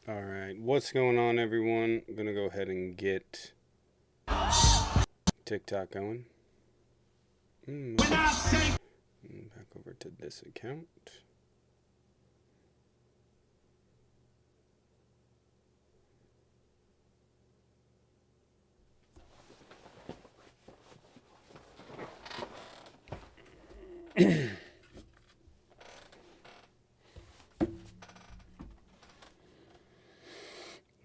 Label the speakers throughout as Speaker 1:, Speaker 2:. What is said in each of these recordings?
Speaker 1: All right, what's going on, everyone? I'm gonna go ahead and get TikTok going. Back over to this account.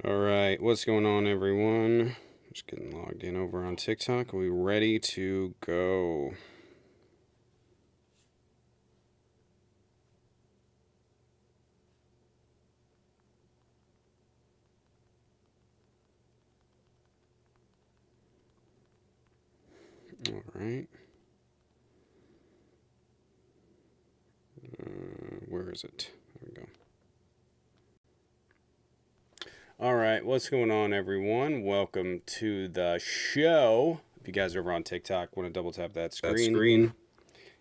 Speaker 1: All right, what's going on, everyone? Just getting logged in over on TikTok. Are we ready to go? All right. Where is it? There we go. All right, what's going on, everyone? Welcome to the show. If you guys are over on TikTok, want to double tap that screen.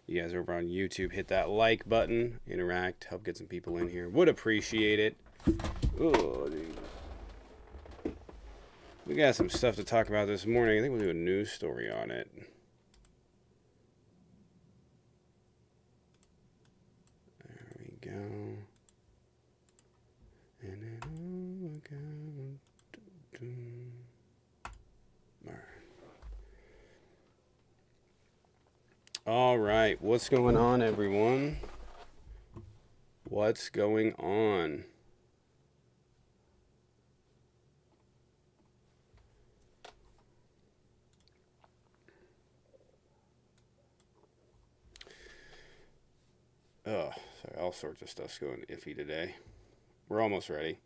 Speaker 1: You guys are over on YouTube, hit that like button, interact, help get some people in here. Would appreciate it. Oh, dude. We got some stuff to talk about this morning. I think we'll do a news story on it. There we go. And then all right, what's going on, everyone? What's going on? Oh, sorry, all sorts of stuff's going iffy today. We're almost ready.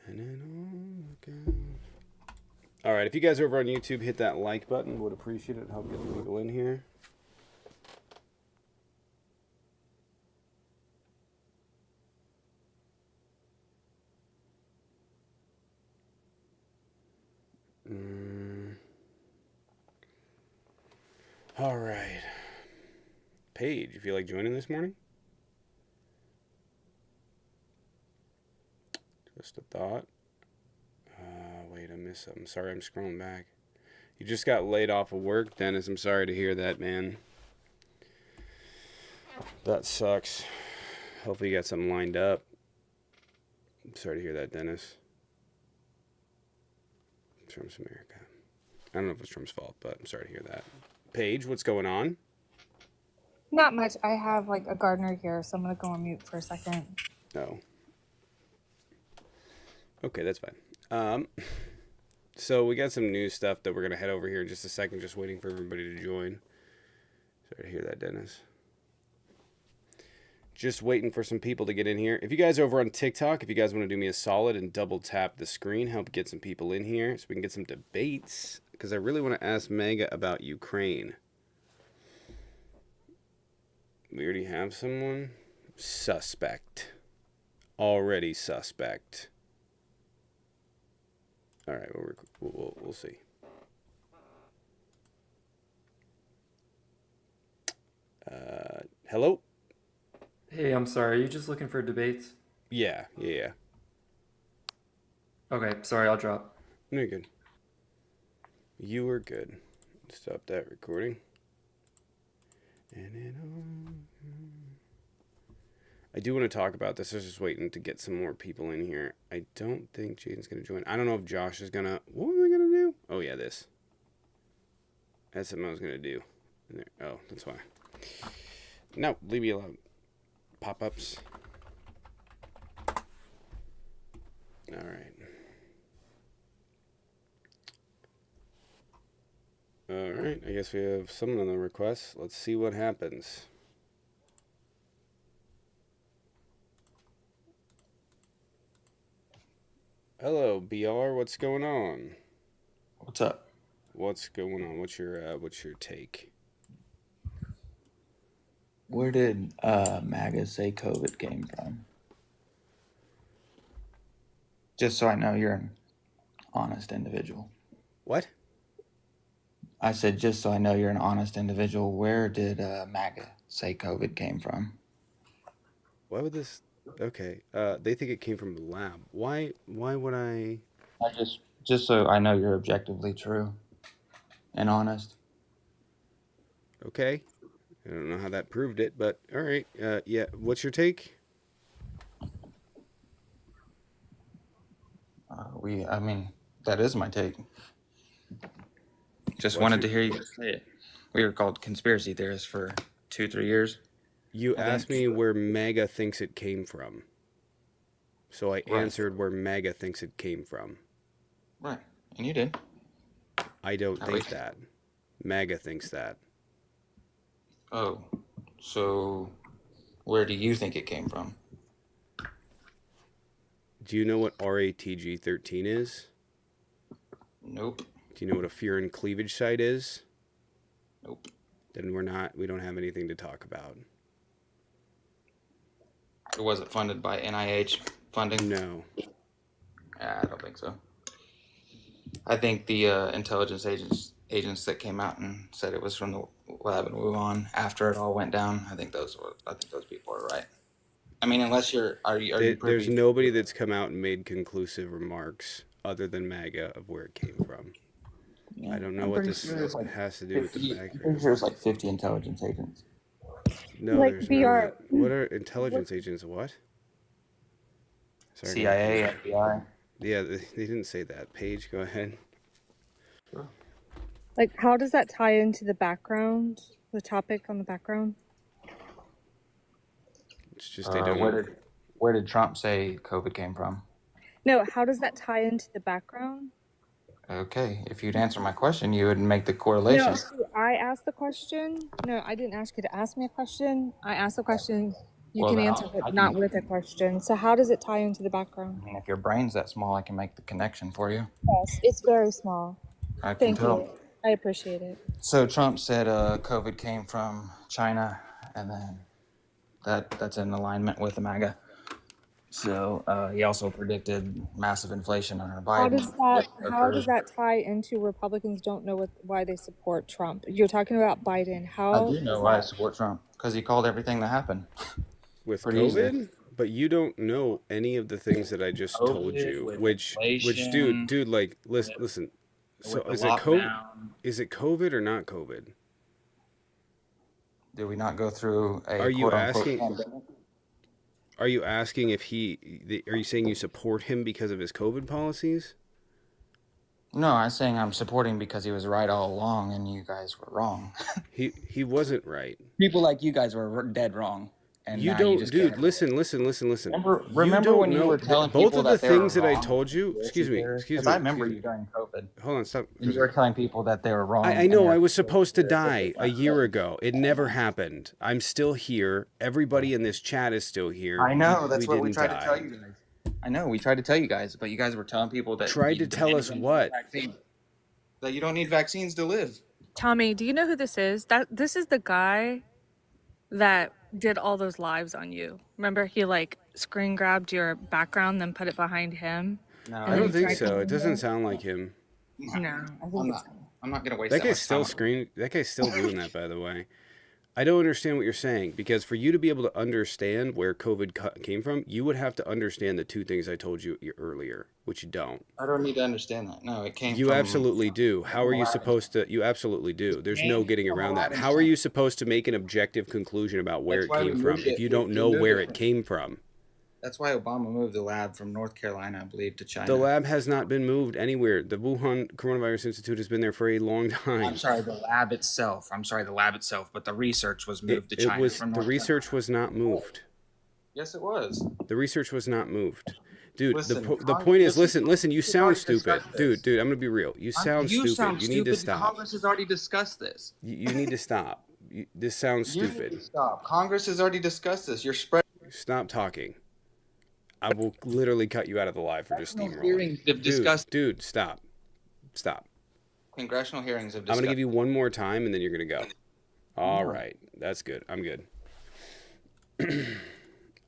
Speaker 1: And then all right, if you guys are over on YouTube, hit that like button. Would appreciate it. Help get some people in here. All right. Paige, you feel like joining this morning? Just a thought. Wait, I missed something. Sorry, I'm scrolling back. You just got laid off of work, Dennis. I'm sorry to hear that, man. That sucks. Hopefully you got something lined up. I'm sorry to hear that, Dennis. Trump's America. I don't know if it's Trump's fault, but I'm sorry to hear that. Paige, what's going on?
Speaker 2: Not much. I have like a gardener here, so I'm gonna go on mute for a second.
Speaker 1: Oh. Okay, that's fine. So we got some new stuff that we're gonna head over here in just a second. Just waiting for everybody to join. Sorry to hear that, Dennis. Just waiting for some people to get in here. If you guys are over on TikTok, if you guys want to do me a solid and double tap the screen, help get some people in here so we can get some debates. Because I really want to ask MAGA about Ukraine. We already have someone. Suspect. Already suspect. All right, we'll see. Hello?
Speaker 3: Hey, I'm sorry. Are you just looking for debates?
Speaker 1: Yeah.
Speaker 3: Okay, sorry, I'll drop.
Speaker 1: No, you're good. You were good. Stop that recording. I do want to talk about this. I was just waiting to get some more people in here. I don't think Jaden's going to join. I don't know if Josh is going to... What was I going to do? Oh, yeah, this. That's something I was going to do. Oh, that's why. No, leave me alone. Pop-ups. All right. All right, I guess we have someone on the request. Let's see what happens. Hello, BR. What's going on?
Speaker 4: What's up?
Speaker 1: What's going on? What's your take?
Speaker 4: Where did MAGA say COVID came from? Just so I know you're an honest individual.
Speaker 1: What?
Speaker 4: I said, just so I know you're an honest individual, where did MAGA say COVID came from?
Speaker 1: Why would this? Okay. They think it came from the lab. Why? Why would I?
Speaker 4: I just so I know you're objectively true and honest.
Speaker 1: Okay. I don't know how that proved it, but all right. Yeah. What's your take?
Speaker 4: I mean, that is my take. Just
Speaker 1: What's
Speaker 4: wanted
Speaker 1: your-
Speaker 4: to hear you say it. We were called conspiracy theorists for 2-3 years.
Speaker 1: You
Speaker 4: I
Speaker 1: asked
Speaker 4: think.
Speaker 1: me where MAGA thinks it came from, so I
Speaker 4: Right.
Speaker 1: answered where MAGA thinks it came from.
Speaker 4: Right, and you did.
Speaker 1: I don't
Speaker 4: At
Speaker 1: think
Speaker 4: least.
Speaker 1: that. MAGA thinks that.
Speaker 4: Oh, so where do you think it came from?
Speaker 1: Do you know what RATG 13 is?
Speaker 4: Nope.
Speaker 1: Do you know what a fear and cleavage site is?
Speaker 4: Nope.
Speaker 1: Then we don't have anything to talk about.
Speaker 4: It wasn't funded by NIH funding?
Speaker 1: No.
Speaker 4: I don't think so. I think the intelligence agents that came out and said it was from the lab in Wuhan after it all went down. I think those people are right. I mean, unless are you
Speaker 1: There's
Speaker 4: privy?
Speaker 1: nobody that's come out and made conclusive remarks other than MAGA of where it came from.
Speaker 4: Yeah,
Speaker 1: I don't know
Speaker 4: I'm
Speaker 1: what
Speaker 4: pretty
Speaker 1: this
Speaker 4: sure there's like
Speaker 1: has to do with the
Speaker 4: 50 I'm pretty
Speaker 1: background.
Speaker 4: sure it's like 50 intelligence agents.
Speaker 1: No,
Speaker 2: Like
Speaker 1: there's
Speaker 2: VR.
Speaker 1: not. What are intelligence agents? What? Sorry,
Speaker 4: CIA, FBI.
Speaker 1: Yeah, they didn't say that. Paige, go ahead.
Speaker 2: Like, how does that tie into the background? The topic on the background?
Speaker 1: It's just they don't.
Speaker 4: Where did Trump say COVID came from?
Speaker 2: No, how does that tie into the background?
Speaker 4: Okay, if you'd answer my question, you would make the
Speaker 2: No,
Speaker 4: correlation.
Speaker 2: see, I asked the question. No, I didn't ask you to ask me a question. I asked the question. You
Speaker 4: Well,
Speaker 2: can
Speaker 4: then
Speaker 2: answer,
Speaker 4: I
Speaker 2: but not
Speaker 4: can.
Speaker 2: with a question. So how does it tie into the background?
Speaker 4: I mean, if your brain's that small, I can make the connection for you.
Speaker 2: Yes, it's very small.
Speaker 4: I can
Speaker 2: Thank
Speaker 4: tell.
Speaker 2: you. I appreciate it.
Speaker 4: So Trump said COVID came from China, and then that's in alignment with the MAGA. So he also predicted massive inflation under Biden.
Speaker 2: How does that tie into Republicans don't know why they support Trump? You're talking about Biden.
Speaker 4: I
Speaker 2: How
Speaker 4: do know
Speaker 2: does
Speaker 4: why I
Speaker 2: that?
Speaker 4: support Trump because he called everything that happened
Speaker 1: With
Speaker 4: pretty easily.
Speaker 1: COVID, but you don't know any of the things that I just told
Speaker 4: COVID,
Speaker 1: you.
Speaker 4: with
Speaker 1: Which,
Speaker 4: inflation,
Speaker 1: dude, like, listen. So
Speaker 4: with the
Speaker 1: is it COVID?
Speaker 4: lockdown.
Speaker 1: Is it COVID or not COVID?
Speaker 4: Did we not go through a
Speaker 1: Are you
Speaker 4: quote unquote
Speaker 1: asking?
Speaker 4: pandemic?
Speaker 1: Are you asking if are you saying you support him because of his COVID policies?
Speaker 4: No, I'm saying I'm supporting because he was right all along and you guys were wrong.
Speaker 1: He wasn't right.
Speaker 4: People like you guys were dead wrong. And
Speaker 1: You
Speaker 4: now
Speaker 1: don't,
Speaker 4: you just
Speaker 1: dude.
Speaker 4: can't.
Speaker 1: Listen.
Speaker 4: Remember
Speaker 1: You don't
Speaker 4: when you
Speaker 1: know
Speaker 4: were telling
Speaker 1: both
Speaker 4: people
Speaker 1: of the
Speaker 4: that they were
Speaker 1: things that I
Speaker 4: wrong?
Speaker 1: told you. Excuse me.
Speaker 4: Because I remember you during COVID.
Speaker 1: Hold on, stop.
Speaker 4: And you were telling people that they were wrong.
Speaker 1: I
Speaker 4: and
Speaker 1: know
Speaker 4: they were
Speaker 1: I was supposed to
Speaker 4: conspiracy
Speaker 1: die a year ago. It never happened. I'm still here. Everybody in this chat is still here.
Speaker 4: I know. That's what we
Speaker 1: didn't
Speaker 4: tried
Speaker 1: die.
Speaker 4: to tell you guys. I know. We tried to tell you guys, but you guys were telling people that
Speaker 1: Tried to tell us what?
Speaker 4: That you don't need vaccines to live.
Speaker 2: Tommy, do you know who this is? This is the guy that did all those lives on you. Remember, he like screen grabbed your background, then put it behind him.
Speaker 4: No,
Speaker 1: I don't think so. It doesn't sound like him.
Speaker 2: No, I think
Speaker 4: I'm not gonna waste
Speaker 1: That
Speaker 4: that
Speaker 1: guy's
Speaker 4: much
Speaker 1: still
Speaker 4: time.
Speaker 1: That guy's still doing that, by the way. I don't understand what you're saying, because for you to be able to understand where COVID came from, you would have to understand the two things I told you earlier, which you don't.
Speaker 4: I don't need to understand that. No, it came
Speaker 1: You
Speaker 4: from.
Speaker 1: absolutely do. How are you
Speaker 4: Aladdin.
Speaker 1: supposed to? You absolutely do. There's no
Speaker 4: Came
Speaker 1: getting
Speaker 4: from
Speaker 1: around that.
Speaker 4: Aladdin's
Speaker 1: How are
Speaker 4: tent.
Speaker 1: you supposed to make an objective conclusion about where
Speaker 4: That's
Speaker 1: it
Speaker 4: why we
Speaker 1: came from
Speaker 4: moved
Speaker 1: if
Speaker 4: it.
Speaker 1: you don't
Speaker 4: We
Speaker 1: know
Speaker 4: moved
Speaker 1: where
Speaker 4: it.
Speaker 1: it came from?
Speaker 4: That's why Obama moved the lab from North Carolina, I believe, to China.
Speaker 1: The lab has not been moved anywhere. The Wuhan Coronavirus Institute has been there for a long time.
Speaker 4: I'm sorry, the lab itself. But the research was moved to China from
Speaker 1: The
Speaker 4: North
Speaker 1: research
Speaker 4: Carolina.
Speaker 1: was not moved.
Speaker 4: Yes, it was.
Speaker 1: The research was not moved. Dude,
Speaker 4: Listen,
Speaker 1: the point is, listen, you
Speaker 4: Congress
Speaker 1: sound
Speaker 4: already
Speaker 1: stupid.
Speaker 4: discussed this.
Speaker 1: Dude, I'm going to be real. You sound stupid. You need to stop.
Speaker 4: Congress has already discussed this.
Speaker 1: You need to stop. This sounds
Speaker 4: You need
Speaker 1: stupid.
Speaker 4: to stop. Congress has already discussed this. You're spreading.
Speaker 1: Stop talking. I will literally cut you out of the live for just
Speaker 4: Congressional
Speaker 1: steamrolling.
Speaker 4: hearings have discussed.
Speaker 1: Dude, stop. Stop.
Speaker 4: Congressional hearings have
Speaker 1: I'm
Speaker 4: discussed.
Speaker 1: going to give you one more time, and then you're going to go. All
Speaker 4: No.
Speaker 1: right. That's good. I'm good.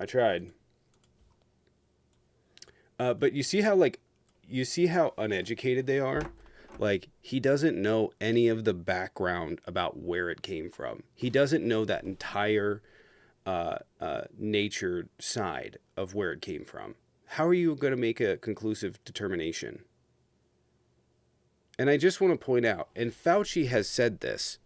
Speaker 1: I tried. But you see how uneducated they are? Like, he doesn't know any of the background about where it came from. He doesn't know that entire nature side of where it came from. How are you going to make a conclusive determination? And I just want to point out, and Fauci has said this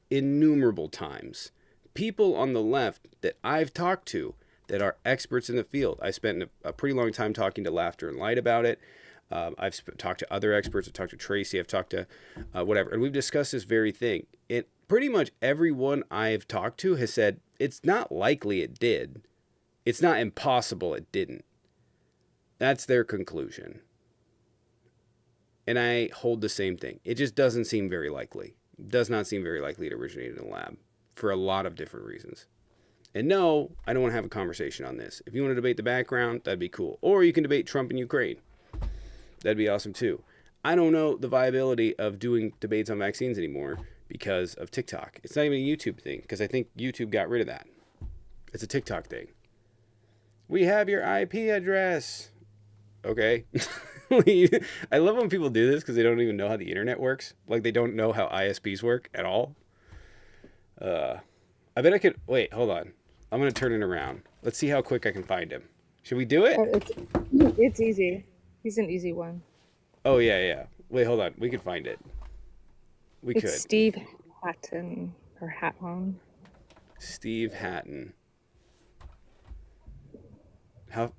Speaker 1: innumerable times, people on the left that I've talked to that are experts in the field. I spent a pretty long time talking to Laughter and Light about it. I've talked to other experts. I've talked to Tracy. I've talked to whatever. And we've discussed this very thing. It pretty much everyone I've talked to has said it's not likely it did. It's not impossible it didn't. That's their conclusion. And I hold the same thing. It just doesn't seem very likely. It does not seem very likely it originated in a lab for a lot of different reasons. And no, I don't want to have a conversation on this. If you want to debate the background, that'd be cool. Or you can debate Trump and Ukraine. That'd be awesome too. I don't know the viability of doing debates on vaccines anymore because of TikTok. It's not even a YouTube thing because I think YouTube got rid of that. It's a TikTok thing. We have your IP address. Okay. I love when people do this because they don't even know how the internet works. Like they don't know how ISPs work at all. I bet I could. Wait, hold on. I'm going to turn it around. Let's see how quick I can find him. Should we do it?
Speaker 2: It's easy. He's an easy one.
Speaker 1: Oh, yeah. Wait, hold on. We could find it. We could.
Speaker 2: It's Steve Hatton or Hatton.
Speaker 1: Steve Hatton. How? Do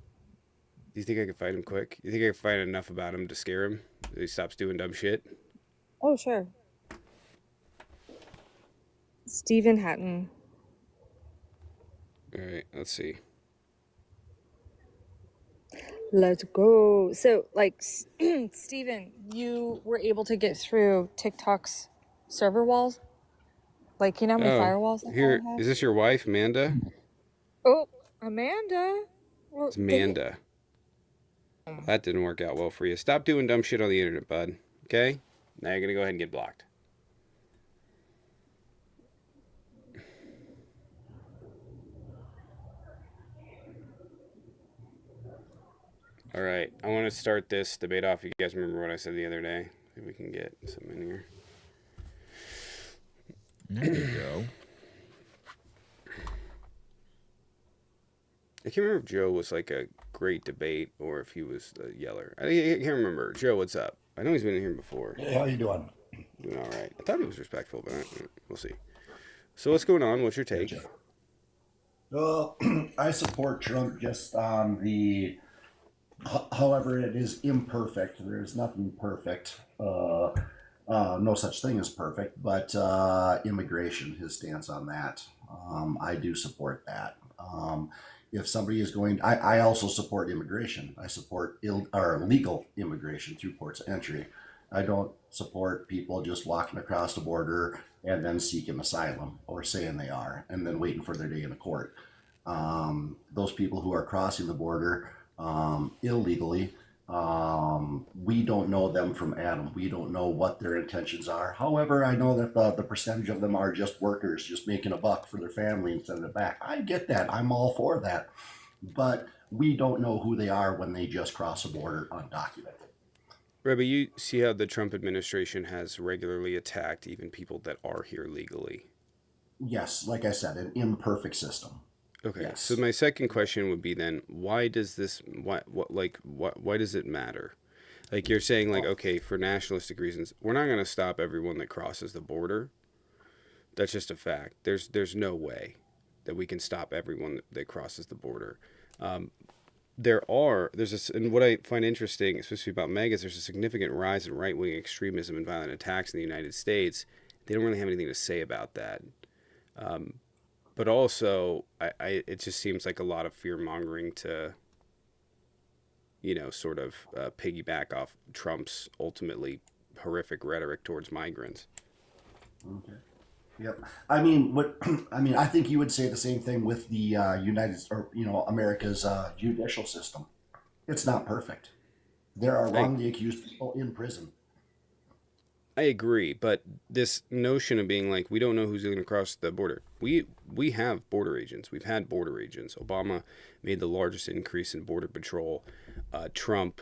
Speaker 1: you think I could find him quick? You think I could find enough about him to scare him? That he stops doing dumb shit?
Speaker 2: Oh, sure. Stephen Hatton.
Speaker 1: All right, let's see.
Speaker 2: Let's go. So, like, Stephen, you were able to get through TikTok's server walls? Like, you know how many firewalls that
Speaker 1: here,
Speaker 2: guy has?
Speaker 1: is this your wife, Amanda?
Speaker 2: Oh, Amanda. Well,
Speaker 1: It's Amanda. That didn't work out well for you. Stop doing dumb shit on the internet, bud. Okay? Now you're going to go ahead and get blocked. All right. I want to start this debate off. You guys remember what I said the other day? See if we can get some in here.
Speaker 5: There you go.
Speaker 1: I can't remember if Joe was like a great debate or if he was a yeller. I can't remember. Joe, what's up? I know he's been in here before.
Speaker 6: Hey, how you doing?
Speaker 1: Doing all right. I thought he was respectful, but we'll see. So what's going on? What's your take?
Speaker 6: Well, I support Trump just on the. However, it is imperfect. There's nothing perfect. No such thing as perfect, but immigration, his stance on that, I do support that. If somebody is going, I also support immigration. I support legal immigration through ports of entry. I don't support people just walking across the border and then seeking asylum or saying they are and then waiting for their day in the court. Those people who are crossing the border illegally, we don't know them from Adam. We don't know what their intentions are. However, I know that the percentage of them are just workers, just making a buck for their family and sending it back. I get that. I'm all for that. But we don't know who they are when they just cross a border undocumented.
Speaker 1: Right, but you see how the Trump administration has regularly attacked even people that are here legally.
Speaker 6: Yes, like I said, an imperfect system.
Speaker 1: Okay,
Speaker 6: Yes.
Speaker 1: so my second question would be then, why does this, why does it matter? Like you're saying, like, okay, for nationalistic reasons, we're not going to stop everyone that crosses the border. That's just a fact. There's no way that we can stop everyone that crosses the border. There's this, and what I find interesting, especially about MAGA, is there's a significant rise in right-wing extremism and violent attacks in the United States. They don't really have anything to say about that. But also, it just seems like a lot of fear-mongering to, sort of piggyback off Trump's ultimately horrific rhetoric towards migrants.
Speaker 6: Okay. Yep. I mean, I think you would say the same thing with the America's judicial system. It's not perfect. There are wrongly accused people in prison.
Speaker 1: I agree, but this notion of being like, we don't know who's going to cross the border. We have border agents. We've had border agents. Obama made the largest increase in border patrol. Trump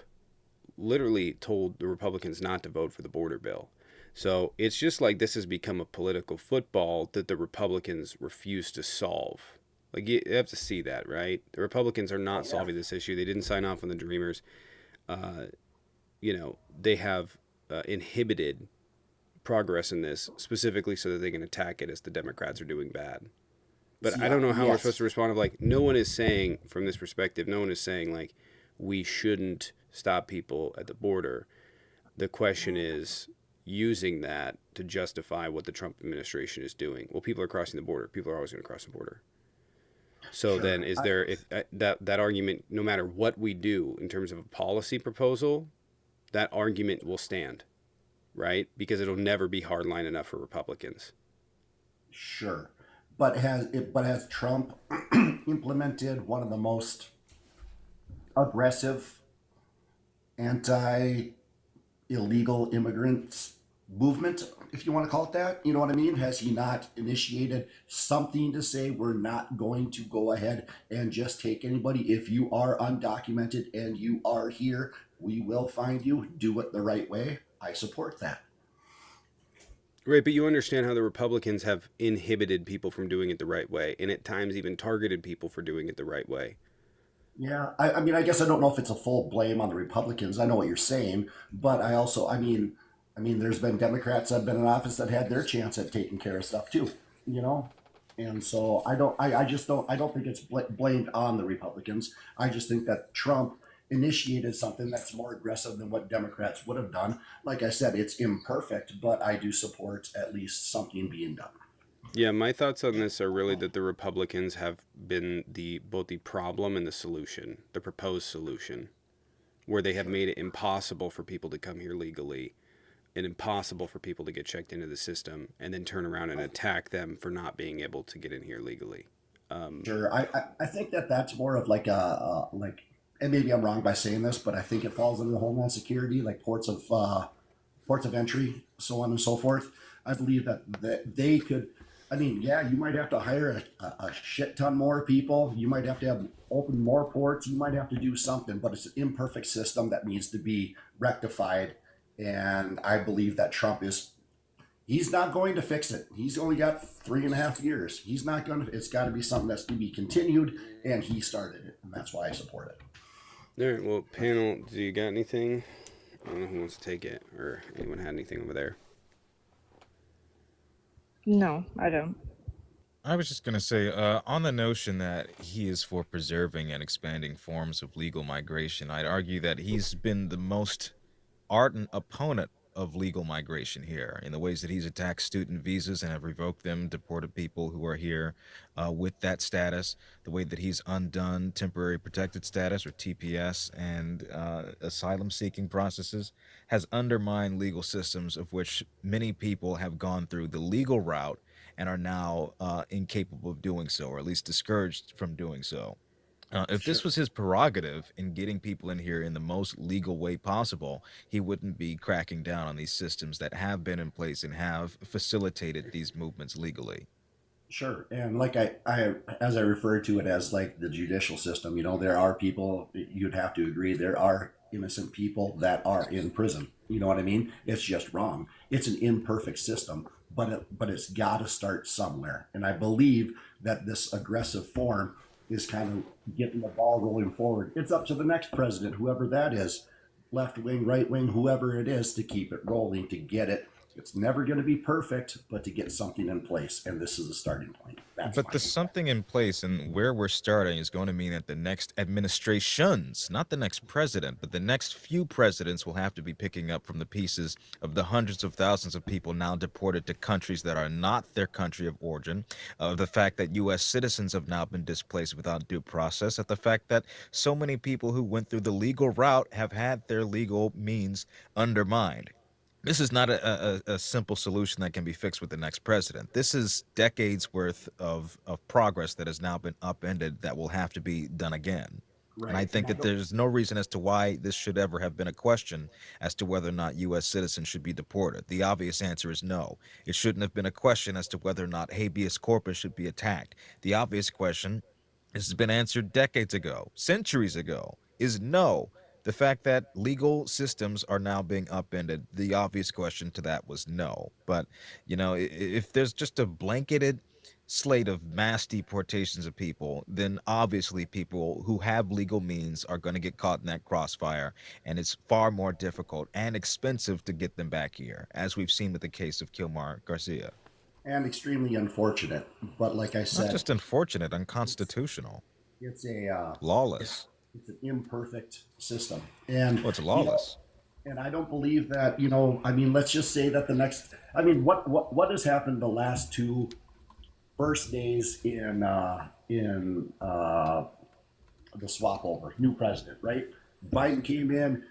Speaker 1: literally told the Republicans not to vote for the border bill. So it's just like this has become a political football that the Republicans refuse to solve. Like you have to see that, right? The Republicans are
Speaker 6: Oh
Speaker 1: not
Speaker 6: yeah.
Speaker 1: solving this issue. They didn't sign off on the Dreamers. Uh, they have inhibited progress in this specifically so that they can attack it as the Democrats are doing bad. But
Speaker 6: See,
Speaker 1: I don't know how we're supposed
Speaker 6: yes,
Speaker 1: to respond. Of like, no one is saying from this perspective. No one is saying like we shouldn't stop people at the border. The question is using that to justify what the Trump administration is doing. Well, people are crossing the border. People are always going to cross the border. So then,
Speaker 6: sure.
Speaker 1: is there if that argument? No matter what we do in terms of a policy proposal, that argument will stand, right? Because it'll never be hardline enough for Republicans.
Speaker 6: Sure. But has Trump implemented one of the most aggressive anti illegal immigrants movement, if you want to call it that? You know what I mean? Has he not initiated something to say we're not going to go ahead and just take anybody? If you are undocumented and you are here, we will find you. Do it the right way. I support that.
Speaker 1: Right, but you understand how the Republicans have inhibited people from doing it the right way, and at times even targeted people for doing it the right way.
Speaker 6: Yeah, I mean, I guess I don't know if it's a full blame on the Republicans. I know what you're saying, but I also, there's been Democrats that have been in office that had their chance at taking care of stuff too, you know. And so I don't think it's blamed on the Republicans. I just think that Trump initiated something that's more aggressive than what Democrats would have done. Like I said, it's imperfect, but I do support at least something being done.
Speaker 1: Yeah, my thoughts on this are really that the Republicans have been the both the problem and the solution, the proposed solution, where they have
Speaker 6: Sure.
Speaker 1: made it impossible for people to come here legally and impossible for people to get checked into the system and then turn around and attack them for not being able to get in here legally. Um,
Speaker 6: Sure. I think that that's more of like and maybe I'm wrong by saying this, but I think it falls under the Homeland Security, like ports of entry, so on and so forth. I believe that they could. I mean, yeah, you might have to hire a shit ton more people. You might have to have open more ports. You might have to do something, but it's an imperfect system that needs to be rectified. And I believe that Trump is he's not going to fix it. He's only got 3.5 years. He's not going to. It's got to be something that's going to be continued, and he started it, and that's why I support it.
Speaker 1: all right, well, panel, do you got anything? I don't know who wants to take it or anyone had anything over there.
Speaker 2: No, I don't.
Speaker 5: I was just going to say, on the notion that he is for preserving and expanding forms of legal migration, I'd argue that he's been the most ardent opponent of legal migration here in the ways that he's attacked student visas and have revoked them, deported people who are here with that status, the way that he's undone temporary protected status or TPS and asylum seeking processes, has undermined legal systems of which many people have gone through the legal route and are now incapable of doing so, or at least discouraged from doing so. If this
Speaker 6: Sure.
Speaker 5: was his prerogative in getting people in here in the most legal way possible, he wouldn't be cracking down on these systems that have been in place and have facilitated these movements legally.
Speaker 6: Sure. And like as I refer to it as like the judicial system, there are people, you'd have to agree, there are innocent people that are in prison. You know what I mean? It's just wrong. It's an imperfect system, but it's got to start somewhere. And I believe that this aggressive form is kind of getting the ball rolling forward. It's up to the next president, whoever that is, left wing, right wing, whoever it is, to keep it rolling, to get it. It's never going to be perfect, but to get something in place, and this is a starting point. That's
Speaker 5: But
Speaker 6: my
Speaker 5: the
Speaker 6: thing.
Speaker 5: something in place and where we're starting is going to mean that the next administrations, not the next president, but the next few presidents will have to be picking up from the pieces of the hundreds of thousands of people now deported to countries that are not their country of origin, of the fact that U.S. citizens have now been displaced without due process, of the fact that so many people who went through the legal route have had their legal means undermined. This is not a simple solution that can be fixed with the next president. This is decades worth of progress that has now been upended that will have to be done again. And I
Speaker 6: Right. And
Speaker 5: think
Speaker 6: I
Speaker 5: that
Speaker 6: don't.
Speaker 5: there's no reason as to why this should ever have been a question as to whether or not U.S. citizens should be deported. The obvious answer is no. It shouldn't have been a question as to whether or not habeas corpus should be attacked. The obvious question, this has been answered decades ago, centuries ago, is no. The fact that legal systems are now being upended, the obvious question to that was no. But, if there's just a blanketed slate of mass deportations of people, then obviously people who have legal means are going to get caught in that crossfire, and it's far more difficult and expensive to get them back here, as we've seen with the case of Kilmar Garcia.
Speaker 6: And extremely unfortunate. But like I
Speaker 5: Not
Speaker 6: said,
Speaker 5: just unfortunate, unconstitutional,
Speaker 6: it's a
Speaker 5: lawless.
Speaker 6: it's an imperfect system, and
Speaker 5: Well, it's lawless.
Speaker 6: and I don't believe that. I mean, let's just say that the next. I mean, what has happened the last two first days in the swap over, new president, right? Biden came in,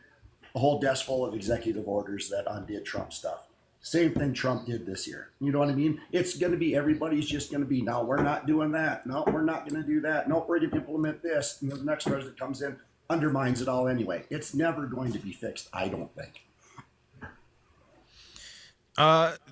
Speaker 6: a whole desk full of executive orders that undid Trump stuff. Same thing Trump did this year. You know what I mean? It's going to be, everybody's just going to be, no, we're not doing that. No, we're not going to do that. No, we're going to implement this. And the next president comes in, undermines it all anyway. It's never going to be fixed, I don't think.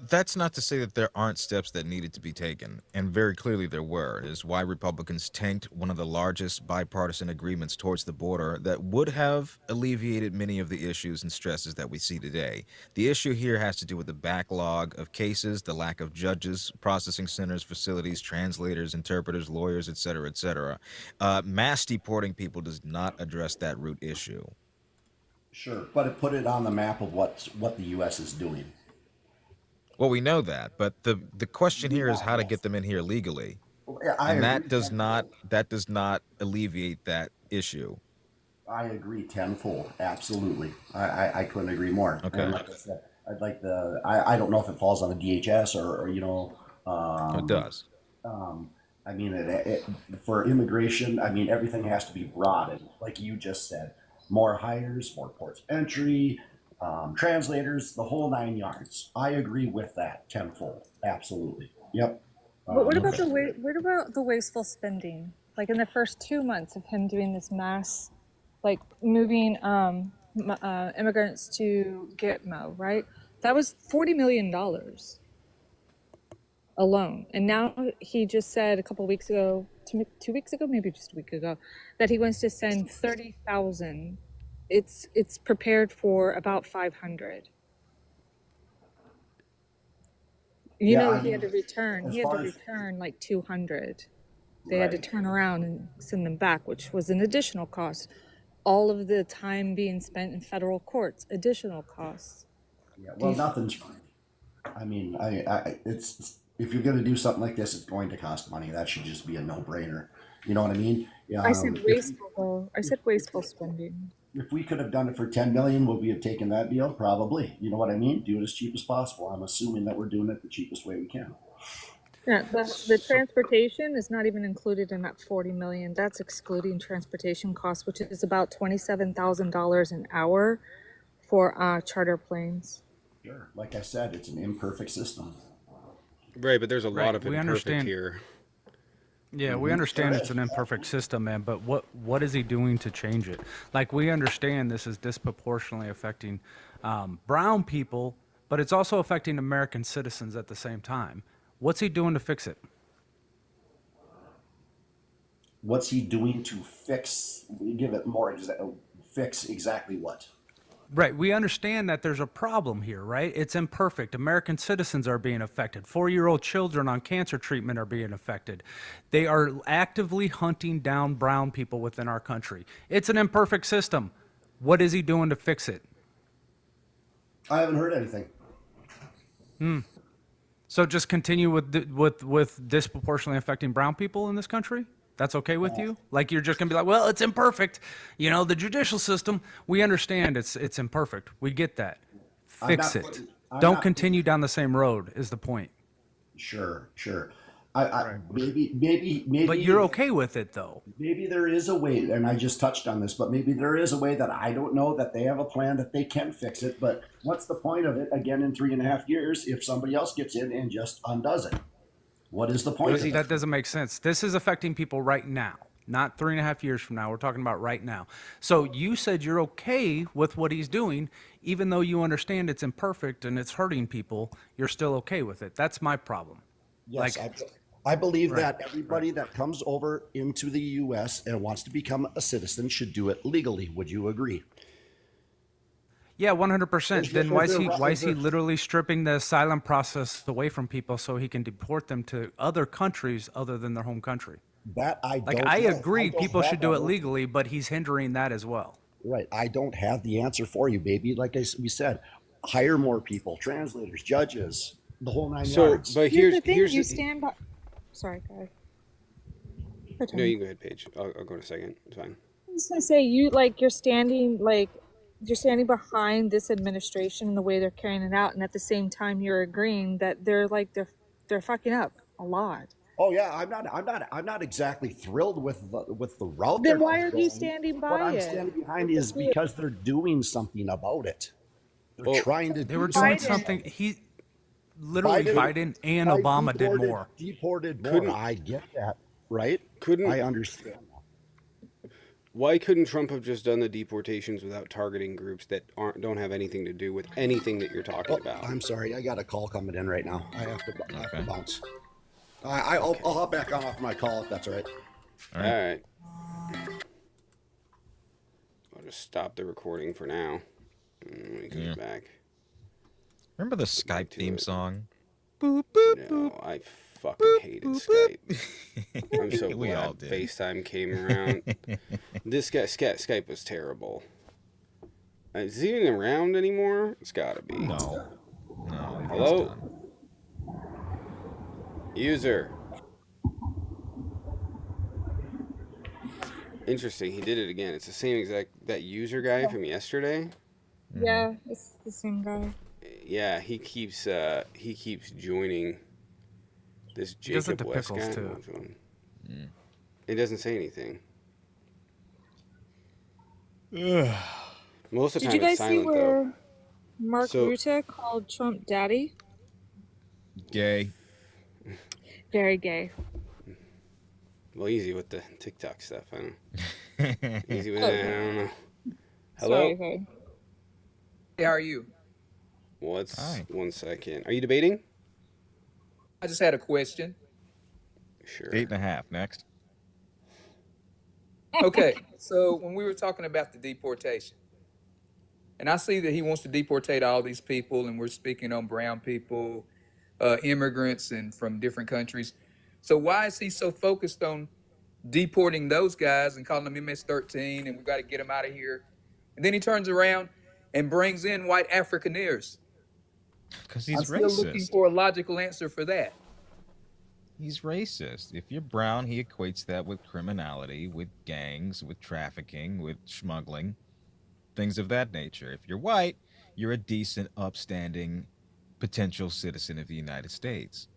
Speaker 5: That's not to say that there aren't steps that needed to be taken, and very clearly there were, is why Republicans tanked one of the largest bipartisan agreements towards the border that would have alleviated many of the issues and stresses that we see today. The issue here has to do with the backlog of cases, the lack of judges, processing centers, facilities, translators, interpreters, lawyers, etc., etc. Mass deporting people does not address that root issue.
Speaker 6: Sure, but it put it on the map of what the U.S. is doing.
Speaker 5: Well, we know that, but the question here is how to get them in here legally, and that does not alleviate that issue.
Speaker 6: I agree tenfold. Absolutely, I couldn't agree more.
Speaker 5: Okay.
Speaker 6: And like I said, I don't know if it falls on the DHS or
Speaker 5: It does.
Speaker 6: I mean, for immigration, I mean everything has to be broadened, like you just said. More hires, more ports of entry. Translators, the whole 9 yards. I agree with that tenfold. Absolutely. Yep.
Speaker 2: But what about the wasteful spending? Like in the first 2 months of him doing this mass, like moving immigrants to Gitmo, right? That was $40 million alone. And now he just said a couple weeks ago, 2 weeks ago, maybe just a week ago, that he wants to send 30,000. It's prepared for about 500. He had to return. He had to return like 200. They had to turn around and send them back, which was an additional cost. All of the time being spent in federal courts, additional costs.
Speaker 6: Yeah. Well, nothing's fine. I mean, it's if you're going to do something like this, it's going to cost money. That should just be a no-brainer. You know what I mean?
Speaker 2: I said wasteful. I said wasteful spending.
Speaker 6: If we could have done it for 10 million, would we have taken that deal? Probably. You know what I mean? Do it as cheap as possible. I'm assuming that we're doing it the cheapest way we can.
Speaker 2: Yeah, the transportation is not even included in that 40 million. That's excluding transportation costs, which is about $27,000 an hour for charter planes.
Speaker 6: Sure. Like I said, it's an imperfect system.
Speaker 1: Right, but there's a lot of
Speaker 7: we
Speaker 1: imperfect
Speaker 7: understand.
Speaker 1: here.
Speaker 7: Yeah, we understand it's an imperfect system, man, but what is he doing to change it? Like, we understand this is disproportionately affecting brown people, but it's also affecting American citizens at the same time. What's he doing to fix it?
Speaker 6: What's he doing to fix? Give it more. Fix exactly what?
Speaker 7: Right. We understand that there's a problem here, right? It's imperfect. American citizens are being affected. 4-year-old children on cancer treatment are being affected. They are actively hunting down brown people within our country. It's an imperfect system. What is he doing to fix it?
Speaker 6: I haven't heard anything.
Speaker 7: So just continue with disproportionately affecting brown people in this country? That's okay with you? Like, you're just gonna be like, well, it's imperfect. The judicial system, we understand it's imperfect. We get that. Fix it. Don't continue down the same road is the point.
Speaker 6: Sure. Maybe.
Speaker 7: But you're okay with it, though.
Speaker 6: Maybe there is a way, and I just touched on this, but maybe there is a way that I don't know, that they have a plan that they can fix it. But what's the point of it again in 3.5 years if somebody else gets in and just undoes it? What is the point?
Speaker 7: That doesn't make sense. This is affecting people right now, not 3.5 years from now. We're talking about right now. So you said you're okay with what he's doing, even though you understand it's imperfect and it's hurting people. You're still okay with it. That's my problem.
Speaker 6: Yes, I believe that everybody that comes over into the U.S. and wants to become a citizen should do it legally. Would you agree?
Speaker 7: Yeah, 100%. Then why is he
Speaker 6: there-
Speaker 7: literally stripping the asylum process away from people so he can deport them to other countries other than their home country?
Speaker 6: That I
Speaker 7: Like,
Speaker 6: don't
Speaker 7: I
Speaker 6: know.
Speaker 7: agree
Speaker 6: don't
Speaker 7: people
Speaker 6: have
Speaker 7: should do
Speaker 6: that
Speaker 7: it
Speaker 6: answer.
Speaker 7: legally, but he's hindering that as well.
Speaker 6: Right. I don't have the answer for you, baby. Like we said, hire more people, translators, judges, the whole nine
Speaker 1: So,
Speaker 6: yards.
Speaker 1: but
Speaker 2: Here's the thing:
Speaker 1: here's
Speaker 2: you
Speaker 1: the,
Speaker 2: stand by. Sorry, go ahead. Go,
Speaker 1: no,
Speaker 2: Tony.
Speaker 1: you can go ahead, Paige. I'll go in a second. It's fine.
Speaker 2: I was gonna say you're standing behind this administration and the way they're carrying it out, and at the same time you're agreeing that they're fucking up a lot.
Speaker 6: Oh yeah, I'm not exactly thrilled with the route
Speaker 2: Then
Speaker 6: they're
Speaker 2: why are
Speaker 6: going.
Speaker 2: you standing
Speaker 6: What
Speaker 2: by
Speaker 6: I'm
Speaker 2: it?
Speaker 6: standing behind is because they're doing something about it. They're
Speaker 1: Well,
Speaker 6: trying to.
Speaker 7: They were
Speaker 6: do
Speaker 7: doing
Speaker 2: Biden.
Speaker 7: something. Literally, Biden and
Speaker 6: Biden
Speaker 7: Obama did more.
Speaker 6: Deported more.
Speaker 1: Couldn't-
Speaker 6: I get that, right?
Speaker 1: Couldn't
Speaker 6: I understand that.
Speaker 1: Why couldn't Trump have just done the deportations without targeting groups that don't have anything to do with anything that you're talking about?
Speaker 6: I'm sorry, I got a call coming in right now. I have to
Speaker 5: Okay.
Speaker 6: bounce. I'll hop back on off my call if that's all right.
Speaker 5: All
Speaker 1: All
Speaker 5: right.
Speaker 1: right. I'll just stop the recording for now. And when he comes
Speaker 5: Yeah.
Speaker 1: back.
Speaker 5: Remember the
Speaker 1: Back
Speaker 5: Skype
Speaker 1: to
Speaker 5: theme
Speaker 1: it.
Speaker 5: song? Boop, boop, boop.
Speaker 1: No, I fucking hated Skype. I'm so
Speaker 5: We
Speaker 1: glad
Speaker 5: all did.
Speaker 1: FaceTime came around. This guy, Skype was terrible. Is he even around anymore? It's gotta be.
Speaker 5: No. No. it's
Speaker 1: Hello?
Speaker 5: done.
Speaker 1: User. Interesting. He did it again. It's the same exact that user guy from yesterday.
Speaker 2: Yeah, it's the same guy.
Speaker 1: Yeah, he keeps joining this
Speaker 7: He does it
Speaker 1: Jacob
Speaker 7: to
Speaker 1: West
Speaker 7: Pickles,
Speaker 1: guy.
Speaker 7: too.
Speaker 1: Which one? It doesn't say anything. Most of the
Speaker 2: Did
Speaker 1: time
Speaker 2: you guys
Speaker 1: it's
Speaker 2: see
Speaker 1: silent though.
Speaker 2: where Mark
Speaker 1: So-
Speaker 2: Rutte called Trump daddy?
Speaker 5: Gay.
Speaker 2: Very gay.
Speaker 1: Well, easy with the TikTok stuff. I don't. Easy with that. I don't know. Hello.
Speaker 2: Sorry, okay.
Speaker 8: Hey, how are you?
Speaker 1: What's
Speaker 5: Hi.
Speaker 1: 1 second? Are you debating?
Speaker 8: I just had a question.
Speaker 1: Sure.
Speaker 5: 8.5. Next.
Speaker 8: Okay, so when we were talking about the deportation, and I see that he wants to deportate all these people, and we're speaking on brown people, immigrants, and from different countries. So why is he so focused on deporting those guys and calling them MS-13, and we've got to get them out of here? And then he turns around and brings in white Afrikaners.
Speaker 5: Because
Speaker 8: I'm
Speaker 5: he's
Speaker 8: still looking
Speaker 5: racist.
Speaker 8: for a logical answer for that.
Speaker 5: He's racist. If you're brown, he equates that with criminality, with gangs, with trafficking, with smuggling, things of that nature. If you're white, you're a decent, upstanding, potential citizen of the United States.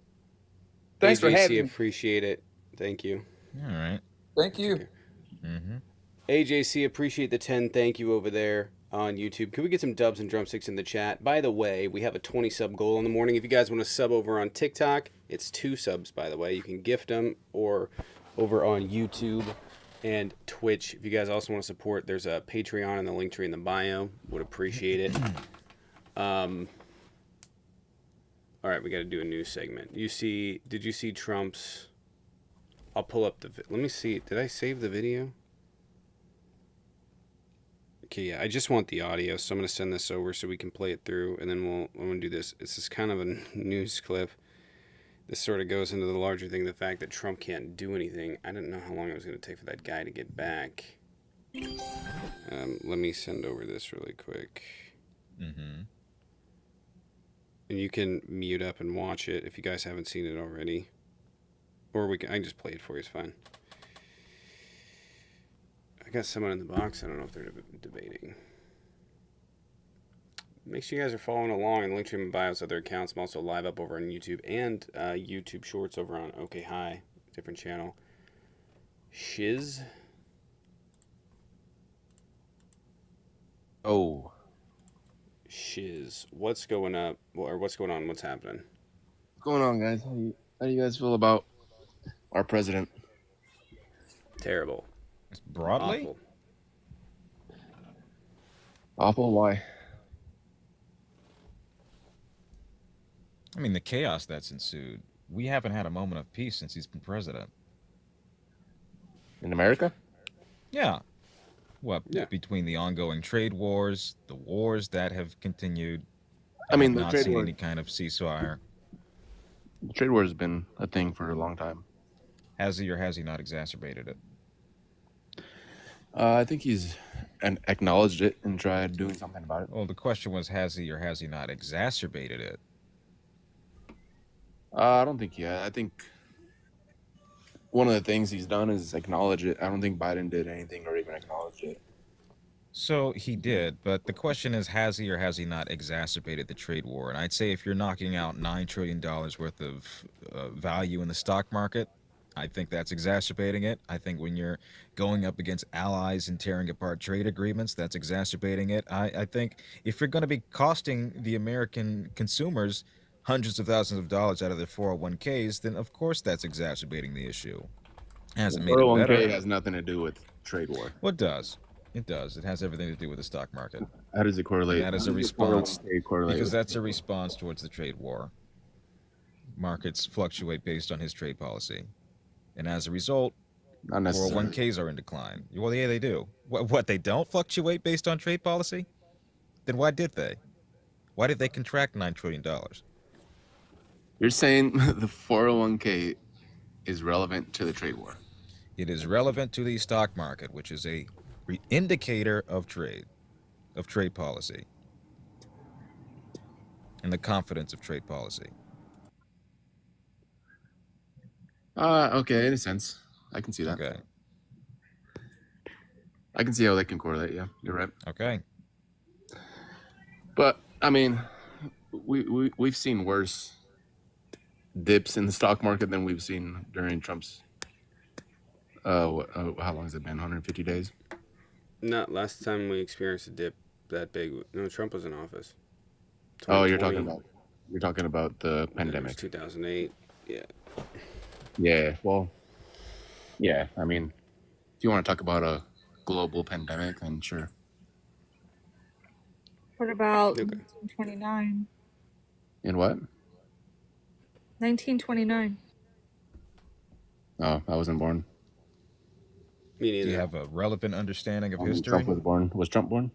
Speaker 8: Thanks for
Speaker 1: AJC,
Speaker 8: having me.
Speaker 1: appreciate it. Thank you.
Speaker 5: All right.
Speaker 8: Thank you.
Speaker 5: Mm-hmm.
Speaker 1: AJC, appreciate the 10. Thank you over there on YouTube. Could we get some dubs and drumsticks in the chat? By the way, we have a 20 sub goal in the morning. If you guys want to sub over on TikTok, it's 2 subs, by the way. You can gift them or over on YouTube and Twitch. If you guys also want to support, there's a Patreon in the link tree in the bio. Would appreciate it. All right, we got to do a new segment. Did you see Trump's? I'll pull up let me see. Did I save the video? Okay, yeah, I just want the audio, so I'm going to send this over so we can play it through, and then I'm going to do this. This is kind of a news clip. This sort of goes into the larger thing, the fact that Trump can't do anything. I didn't know how long it was going to take for that guy to get back. Let me send over this really quick.
Speaker 5: Mm-hmm.
Speaker 1: And you can mute up and watch it if you guys haven't seen it already. Or I can just play it for you, it's fine. I got someone in the box, I don't know if they're debating. Make sure you guys are following along and link to my bios, other accounts. I'm also live up over on YouTube and YouTube Shorts over on OK Hi, different channel. Shiz.
Speaker 9: Oh,
Speaker 1: Shiz. What's going up? Or what's going on? What's happening?
Speaker 9: what's going on, guys? How do you guys feel about our president?
Speaker 1: Terrible.
Speaker 5: Broadly?
Speaker 1: Awful.
Speaker 9: Awful? Why?
Speaker 5: I mean, the chaos that's ensued. We haven't had a moment of peace since he's been president.
Speaker 9: In America?
Speaker 5: Yeah. What,
Speaker 1: Yeah.
Speaker 5: between the ongoing trade wars, the wars that have continued,
Speaker 9: I mean,
Speaker 5: have
Speaker 9: the
Speaker 5: not
Speaker 9: trade
Speaker 5: seen
Speaker 9: war,
Speaker 5: any kind of ceasefire.
Speaker 9: the trade war has been a thing for a long time.
Speaker 5: Has he or has he not exacerbated it?
Speaker 9: I think he's acknowledged it and tried doing something about it.
Speaker 5: Well, the question was, has he or has he not exacerbated it?
Speaker 9: I don't think he has. I think one of the things he's done is acknowledge it. I don't think Biden did anything or even acknowledged it.
Speaker 5: So he did, but the question is, has he or has he not exacerbated the trade war? And I'd say if you're knocking out $9 trillion worth of value in the stock market, I think that's exacerbating it. I think when you're going up against allies and tearing apart trade agreements, that's exacerbating it. I think if you're going to be costing the American consumers hundreds of thousands of dollars out of their 401ks, then of course that's exacerbating the issue. Hasn't made it
Speaker 9: 401k
Speaker 5: better.
Speaker 9: has nothing to do with trade war.
Speaker 5: Well, it does. It does. It has everything to do with the stock market.
Speaker 9: How does it correlate?
Speaker 5: And that is a
Speaker 9: How does
Speaker 5: response,
Speaker 9: 401k correlate
Speaker 5: because
Speaker 9: with
Speaker 5: that's a
Speaker 9: trade war?
Speaker 5: response towards the trade war. Markets fluctuate based on his trade policy. And as a result,
Speaker 9: Not necessarily.
Speaker 5: 401ks are in decline. Well, yeah, they do. What, they don't fluctuate based on trade policy? Then why did they? Why did they contract $9 trillion?
Speaker 9: You're saying the 401k is relevant to the trade war.
Speaker 5: It is relevant to the stock market, which is a indicator of trade policy, and the confidence of trade policy.
Speaker 9: Okay, in a sense, I can see that.
Speaker 5: Okay.
Speaker 9: I can see how they can correlate. Yeah, you're right.
Speaker 5: Okay.
Speaker 9: But I mean, we've seen worse dips in the stock market than we've seen during Trump's. How long has it been? 150 days.
Speaker 1: Not last time we experienced a dip that big. No, Trump was in office.
Speaker 9: Oh, you're
Speaker 1: 2020.
Speaker 9: talking about the
Speaker 1: Then it was
Speaker 9: pandemic.
Speaker 1: 2008. Yeah.
Speaker 9: Yeah. Well. Yeah. I mean, if you want to talk about a global pandemic, then sure.
Speaker 2: What about
Speaker 1: Okay.
Speaker 2: 1929?
Speaker 9: In what?
Speaker 2: 1929.
Speaker 9: Oh, I wasn't born.
Speaker 1: Me
Speaker 5: Do you
Speaker 1: neither.
Speaker 5: have a relevant understanding of
Speaker 9: I mean,
Speaker 5: history?
Speaker 9: Trump was born. Was Trump born?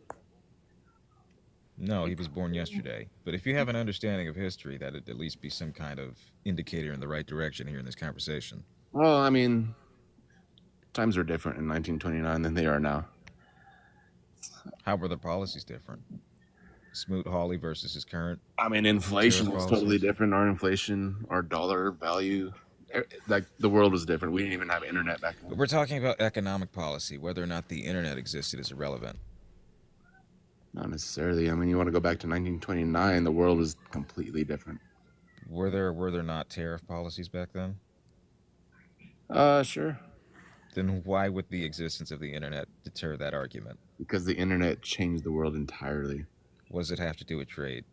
Speaker 5: No, he was born yesterday. But if you have an understanding of history, that'd at least be some kind of indicator in the right direction here in this conversation.
Speaker 9: Well, I mean, times were different in 1929 than they are now.
Speaker 5: How were the policies different? Smoot-Hawley versus his current.
Speaker 9: I mean, inflation
Speaker 5: Tariff
Speaker 9: was totally
Speaker 5: policies.
Speaker 9: different. Our inflation, our dollar value, like the world was different. We didn't even have internet back
Speaker 5: But
Speaker 9: then.
Speaker 5: we're talking about economic policy. Whether or not the internet existed is irrelevant.
Speaker 9: Not necessarily. I mean, you want to go back to 1929, the world was completely different.
Speaker 5: Were there not tariff policies back then?
Speaker 9: Sure.
Speaker 5: Then why would the existence of the internet deter that argument?
Speaker 9: Because the internet changed the world entirely.
Speaker 5: What does it have to do with trade?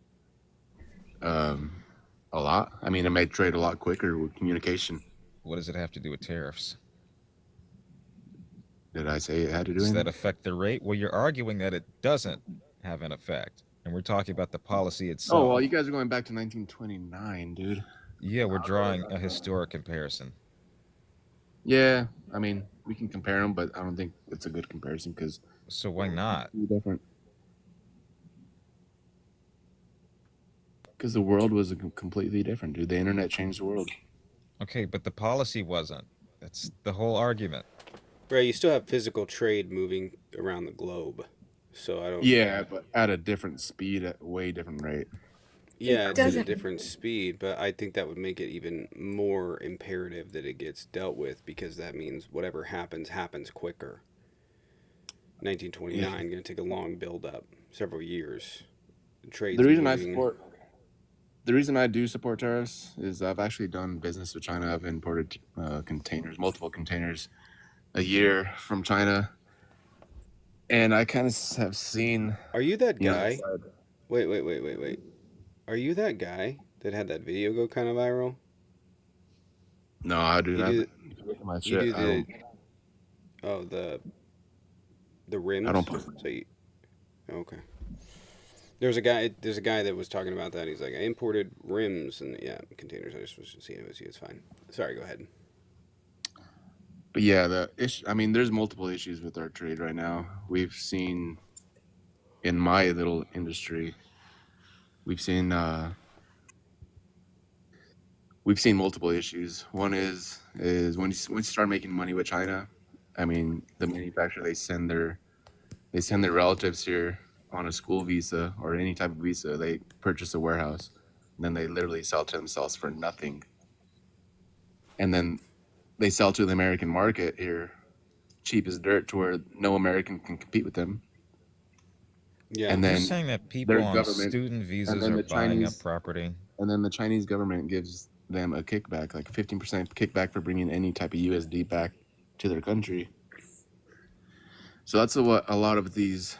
Speaker 9: A lot. I mean, it made trade a lot quicker with communication.
Speaker 5: What does it have to do with tariffs?
Speaker 9: Did I say it had to do
Speaker 5: Does that
Speaker 9: anything?
Speaker 5: affect the rate? Well, you're arguing that it doesn't have an effect. And we're talking about the policy itself.
Speaker 9: Oh, well, you guys are going back to 1929, dude.
Speaker 5: Yeah, we're drawing a historic comparison.
Speaker 9: Yeah, I mean, we can compare them, but I don't think it's a good comparison because
Speaker 5: So why not?
Speaker 9: they're different. Because the world was completely different, dude. The internet changed the world.
Speaker 5: Okay, but the policy wasn't. That's the whole argument.
Speaker 1: Right. You still have physical trade moving around the globe. So I don't.
Speaker 9: Yeah, but at a different speed, at a way different rate.
Speaker 1: Yeah, it's at a
Speaker 2: Doesn't
Speaker 1: different speed, but I think that would make it even more imperative that it gets dealt with because that means whatever happens quicker. 1929 going to take a long build up, several years. Trade's
Speaker 9: The reason
Speaker 1: moving.
Speaker 9: the reason I do support tariffs is I've actually done business with China. I've imported multiple containers a year from China, and I kind of have seen.
Speaker 1: Are you that
Speaker 9: You know,
Speaker 1: guy? Wait. Are you that guy that had that video go kind of viral?
Speaker 9: No, I do
Speaker 1: You
Speaker 9: not.
Speaker 1: do.
Speaker 9: If you look at my
Speaker 1: You
Speaker 9: shit,
Speaker 1: do
Speaker 9: I don't.
Speaker 1: the rims.
Speaker 9: I don't post.
Speaker 1: So you. Okay. There's a guy that was talking about that. He's like, I imported rims and yeah, containers. I just was seeing it was you. It's fine. Sorry, go ahead.
Speaker 9: But yeah, the issue. I mean, there's multiple issues with our trade right now. We've seen in my little industry, we've seen multiple issues. One is once you start making money with China, I mean, the manufacturer they send their relatives here on a school visa or any type of visa. They purchase a warehouse, and then they literally sell to themselves for nothing. And then they sell to the American market here, cheap as dirt, to where no American can compete with them.
Speaker 1: Yeah.
Speaker 9: And
Speaker 5: You're
Speaker 9: then
Speaker 5: saying that
Speaker 9: their
Speaker 5: people on
Speaker 9: government,
Speaker 5: student
Speaker 9: and
Speaker 5: visas
Speaker 9: then
Speaker 5: are
Speaker 9: the
Speaker 5: buying up
Speaker 9: Chinese,
Speaker 5: property?
Speaker 9: and then the Chinese government gives them a kickback, like 15% kickback for bringing any type of USD back to their country. So that's what a lot of these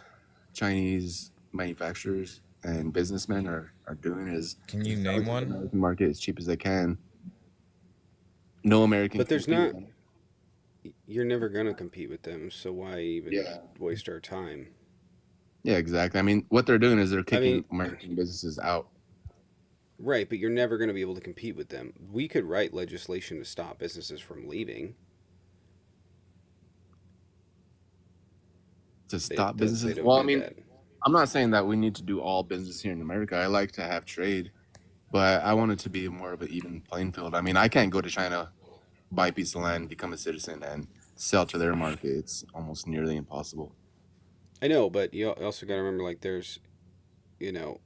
Speaker 9: Chinese manufacturers and businessmen are doing is
Speaker 5: Can you
Speaker 9: selling
Speaker 5: name
Speaker 9: to the
Speaker 5: one?
Speaker 9: American market as cheap as they can. No American
Speaker 1: But
Speaker 9: can
Speaker 1: there's
Speaker 9: compete with
Speaker 1: not.
Speaker 9: them.
Speaker 1: You're never gonna compete with them, so why even
Speaker 9: Yeah.
Speaker 1: waste our time?
Speaker 9: Yeah, exactly. I mean, what they're doing is they're
Speaker 1: I
Speaker 9: kicking
Speaker 1: mean,
Speaker 9: American businesses out.
Speaker 1: right, but you're never gonna be able to compete with them. We could write legislation to stop businesses from leaving.
Speaker 9: To
Speaker 1: They
Speaker 9: stop businesses.
Speaker 1: don't
Speaker 9: Well, I
Speaker 1: do
Speaker 9: mean,
Speaker 1: that.
Speaker 9: I'm not saying that we need to do all business here in America. I like to have trade, but I want it to be more of an even playing field. I mean, I can't go to China, buy a piece of land, become a citizen, and sell to their market. It's almost nearly impossible.
Speaker 1: I know, but you also got to remember, like, there's, you know,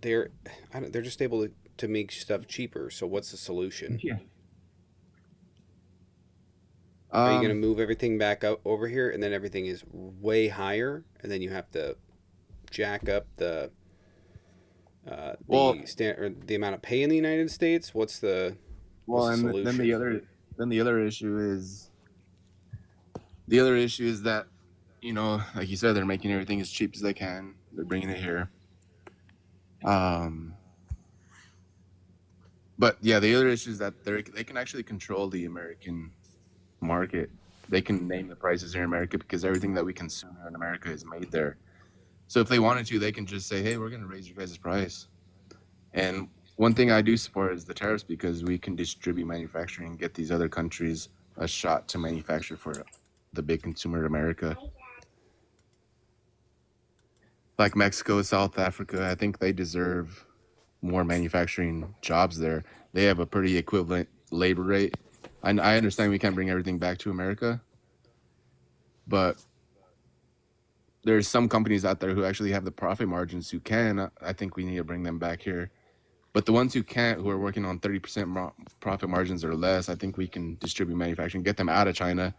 Speaker 1: they're, they're just able to make stuff cheaper. So what's the solution?
Speaker 9: Yeah.
Speaker 1: Are you gonna move everything back up over here, and then everything is way higher, and then you have to jack up
Speaker 9: Well,
Speaker 1: the amount of pay in the United States? What's the
Speaker 9: and
Speaker 1: solution?
Speaker 9: the other issue is that, you know, like you said, they're making everything as cheap as they can. They're bringing it here. But yeah, the other issue is that they can actually control the American market. They can name the prices here in America because everything that we consume here in America is made there. So if they wanted to, they can just say, "Hey, we're going to raise your guys' price." And one thing I do support is the tariffs because we can distribute manufacturing and get these other countries a shot to manufacture for the big consumer America. Like Mexico, South Africa, I think they deserve more manufacturing jobs there. They have a pretty equivalent labor rate. I understand we can't bring everything back to America, but there's some companies out there who actually have the profit margins who can. I think we need to bring them back here. But the ones who can't, who are working on 30% profit margins or less, I think we can distribute manufacturing, get them out of China,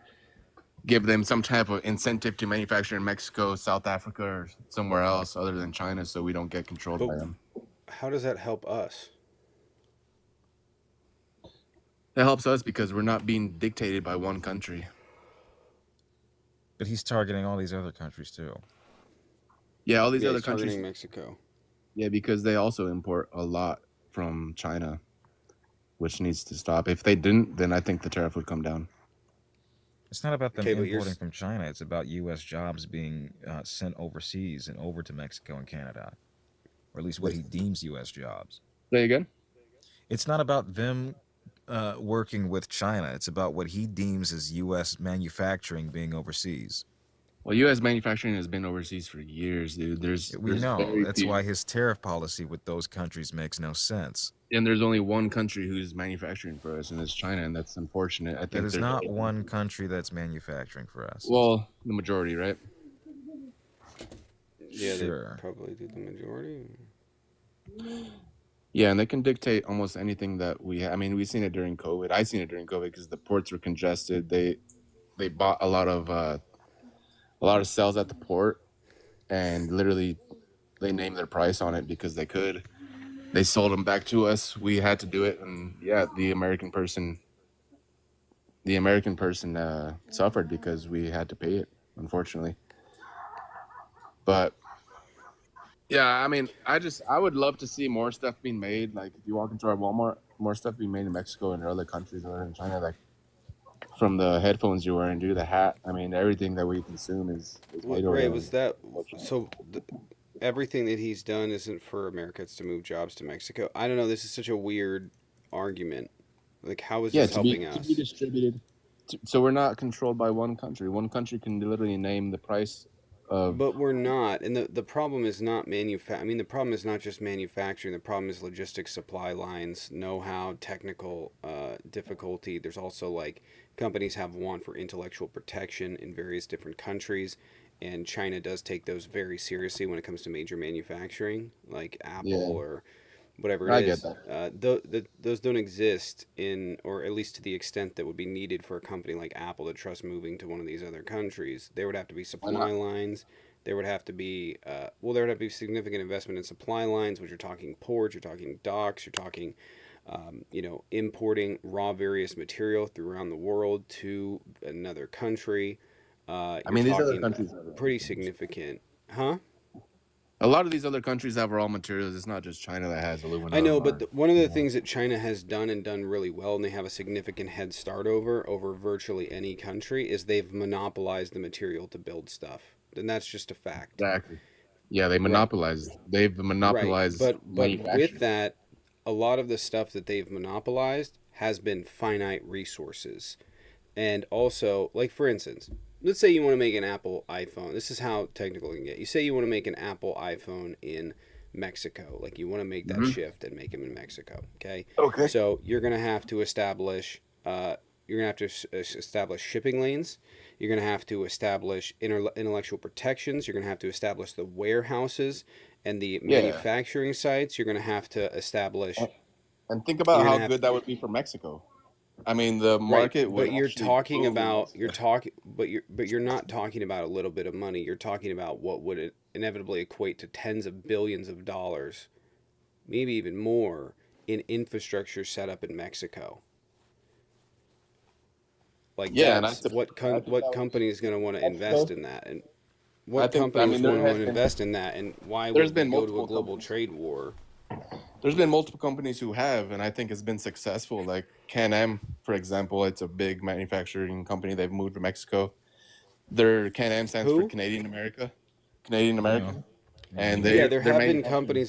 Speaker 9: give them some type of incentive to manufacture in Mexico, South Africa, or somewhere else other than China so we don't get controlled by
Speaker 1: But
Speaker 9: them.
Speaker 1: how does that help us?
Speaker 9: That helps us because we're not being dictated by one country.
Speaker 5: But he's targeting all these other countries too.
Speaker 9: Yeah, all these
Speaker 1: Yeah,
Speaker 9: other
Speaker 1: he's targeting
Speaker 9: countries.
Speaker 1: Mexico.
Speaker 9: Yeah, because they also import a lot from China, which needs to stop. If they didn't, then I think the tariff would come down.
Speaker 5: It's not about them
Speaker 1: Okay, but
Speaker 5: importing from China. It's about U.S. jobs being sent overseas and over to Mexico and Canada, or at least what he deems U.S. jobs.
Speaker 9: Say again?
Speaker 5: It's not about them working with China. It's about what he deems as U.S. manufacturing being overseas.
Speaker 9: Well, U.S. manufacturing has been overseas for years, dude.
Speaker 5: We know.
Speaker 9: very
Speaker 5: That's
Speaker 9: few,
Speaker 5: why his tariff policy with those countries makes no sense.
Speaker 9: and there's only one country who's manufacturing for us, and it's China, and that's unfortunate. I think
Speaker 5: That is
Speaker 9: there's
Speaker 5: not one country that's manufacturing for us.
Speaker 9: well, the majority, right?
Speaker 1: Yeah,
Speaker 5: Sure.
Speaker 1: they probably do the majority.
Speaker 9: Yeah, and they can dictate almost anything that we have. I mean, we've seen it during COVID. I seen it during COVID because the ports were congested. They bought a lot of cells at the port, and literally they named their price on it because they could. They sold them back to us. We had to do it, and yeah, the American person suffered because we had to pay it, unfortunately. But yeah, I mean, I would love to see more stuff being made. Like if you walk into our Walmart, more stuff being made in Mexico and other countries other than China. Like from the headphones you're wearing, the hat. I mean, everything that we consume is made over
Speaker 1: Right,
Speaker 9: there.
Speaker 1: was that so? Everything that he's done isn't for America; it's to move jobs to Mexico. I don't know. This is such a weird argument. Like, how is
Speaker 9: Yeah,
Speaker 1: this helping
Speaker 9: to
Speaker 1: us?
Speaker 9: be distributed. So we're not controlled by one country. One country can literally name the price of.
Speaker 1: But we're not, and the problem is not I mean, the problem is not just manufacturing. The problem is logistics, supply lines, know-how, technical difficulty. There's also like companies have want for intellectual protection in various different countries, and China does take those very seriously when it comes to major manufacturing, like Apple
Speaker 9: Yeah,
Speaker 1: or whatever
Speaker 9: I
Speaker 1: it
Speaker 9: get
Speaker 1: is.
Speaker 9: that.
Speaker 1: Those don't exist in, or at least to the extent that would be needed for a company like Apple to trust moving to one of these other countries. There would have to be
Speaker 9: Why
Speaker 1: supply
Speaker 9: not?
Speaker 1: lines. There would have to be, there would have to be significant investment in supply lines, which you're talking ports, you're talking docks, you're talking, importing raw various material through around the world to another country.
Speaker 9: I
Speaker 1: You're
Speaker 9: mean, these other
Speaker 1: talking
Speaker 9: countries have
Speaker 1: pretty significant, huh?
Speaker 9: a lot of these other countries have raw materials. It's not just China that has
Speaker 1: I
Speaker 9: aluminum
Speaker 1: know, but
Speaker 9: or.
Speaker 1: one of the things that China has done and done really well, and they have a significant head start over virtually any country, is they've monopolized the material to build stuff. And that's just a fact.
Speaker 9: Exactly. Yeah, they
Speaker 1: Right.
Speaker 9: monopolize. They've
Speaker 1: Right.
Speaker 9: monopolized
Speaker 1: But with
Speaker 9: manufacturing.
Speaker 1: that, a lot of the stuff that they've monopolized has been finite resources. And also, like for instance, let's say you want to make an Apple iPhone. This is how technical you can get. You say you want to make an Apple iPhone in Mexico. Like you want to make that
Speaker 9: Hmm.
Speaker 1: shift and make them in Mexico. Okay.
Speaker 9: Okay.
Speaker 1: So you're going to have to establish, establish shipping lanes. You're going to have to establish intellectual protections. You're going to have to establish the warehouses and the
Speaker 9: Yeah,
Speaker 1: manufacturing sites. You're going to have to establish.
Speaker 9: and think
Speaker 1: You're
Speaker 9: about
Speaker 1: going
Speaker 9: how
Speaker 1: to have
Speaker 9: good that would be for Mexico. I mean, the
Speaker 1: Right,
Speaker 9: market would
Speaker 1: but you're
Speaker 9: actually
Speaker 1: talking
Speaker 9: boom in
Speaker 1: about
Speaker 9: Mexico.
Speaker 1: but you're not talking about a little bit of money. You're talking about what would it inevitably equate to tens of billions of dollars, maybe even more, in infrastructure set up in Mexico. Like
Speaker 9: Yeah, and
Speaker 1: that's
Speaker 9: I think
Speaker 1: what
Speaker 9: that would
Speaker 1: company
Speaker 9: be
Speaker 1: is going to want to invest
Speaker 9: Mexico.
Speaker 1: in that, and
Speaker 9: I
Speaker 1: what
Speaker 9: think. I
Speaker 1: companies
Speaker 9: mean,
Speaker 1: want to want to invest in that, and why
Speaker 9: there's
Speaker 1: would we
Speaker 9: been
Speaker 1: go to a
Speaker 9: multiple
Speaker 1: global
Speaker 9: companies.
Speaker 1: trade war?
Speaker 9: There's been multiple companies who have, and I think it's been successful. Like Can-Am, for example, it's a big manufacturing company. They've moved to Mexico. Their Can-Am stands for
Speaker 1: Who?
Speaker 9: Canadian America, Canadian
Speaker 5: I know.
Speaker 9: American, and
Speaker 5: Yeah.
Speaker 1: Yeah,
Speaker 9: they're manufacturing.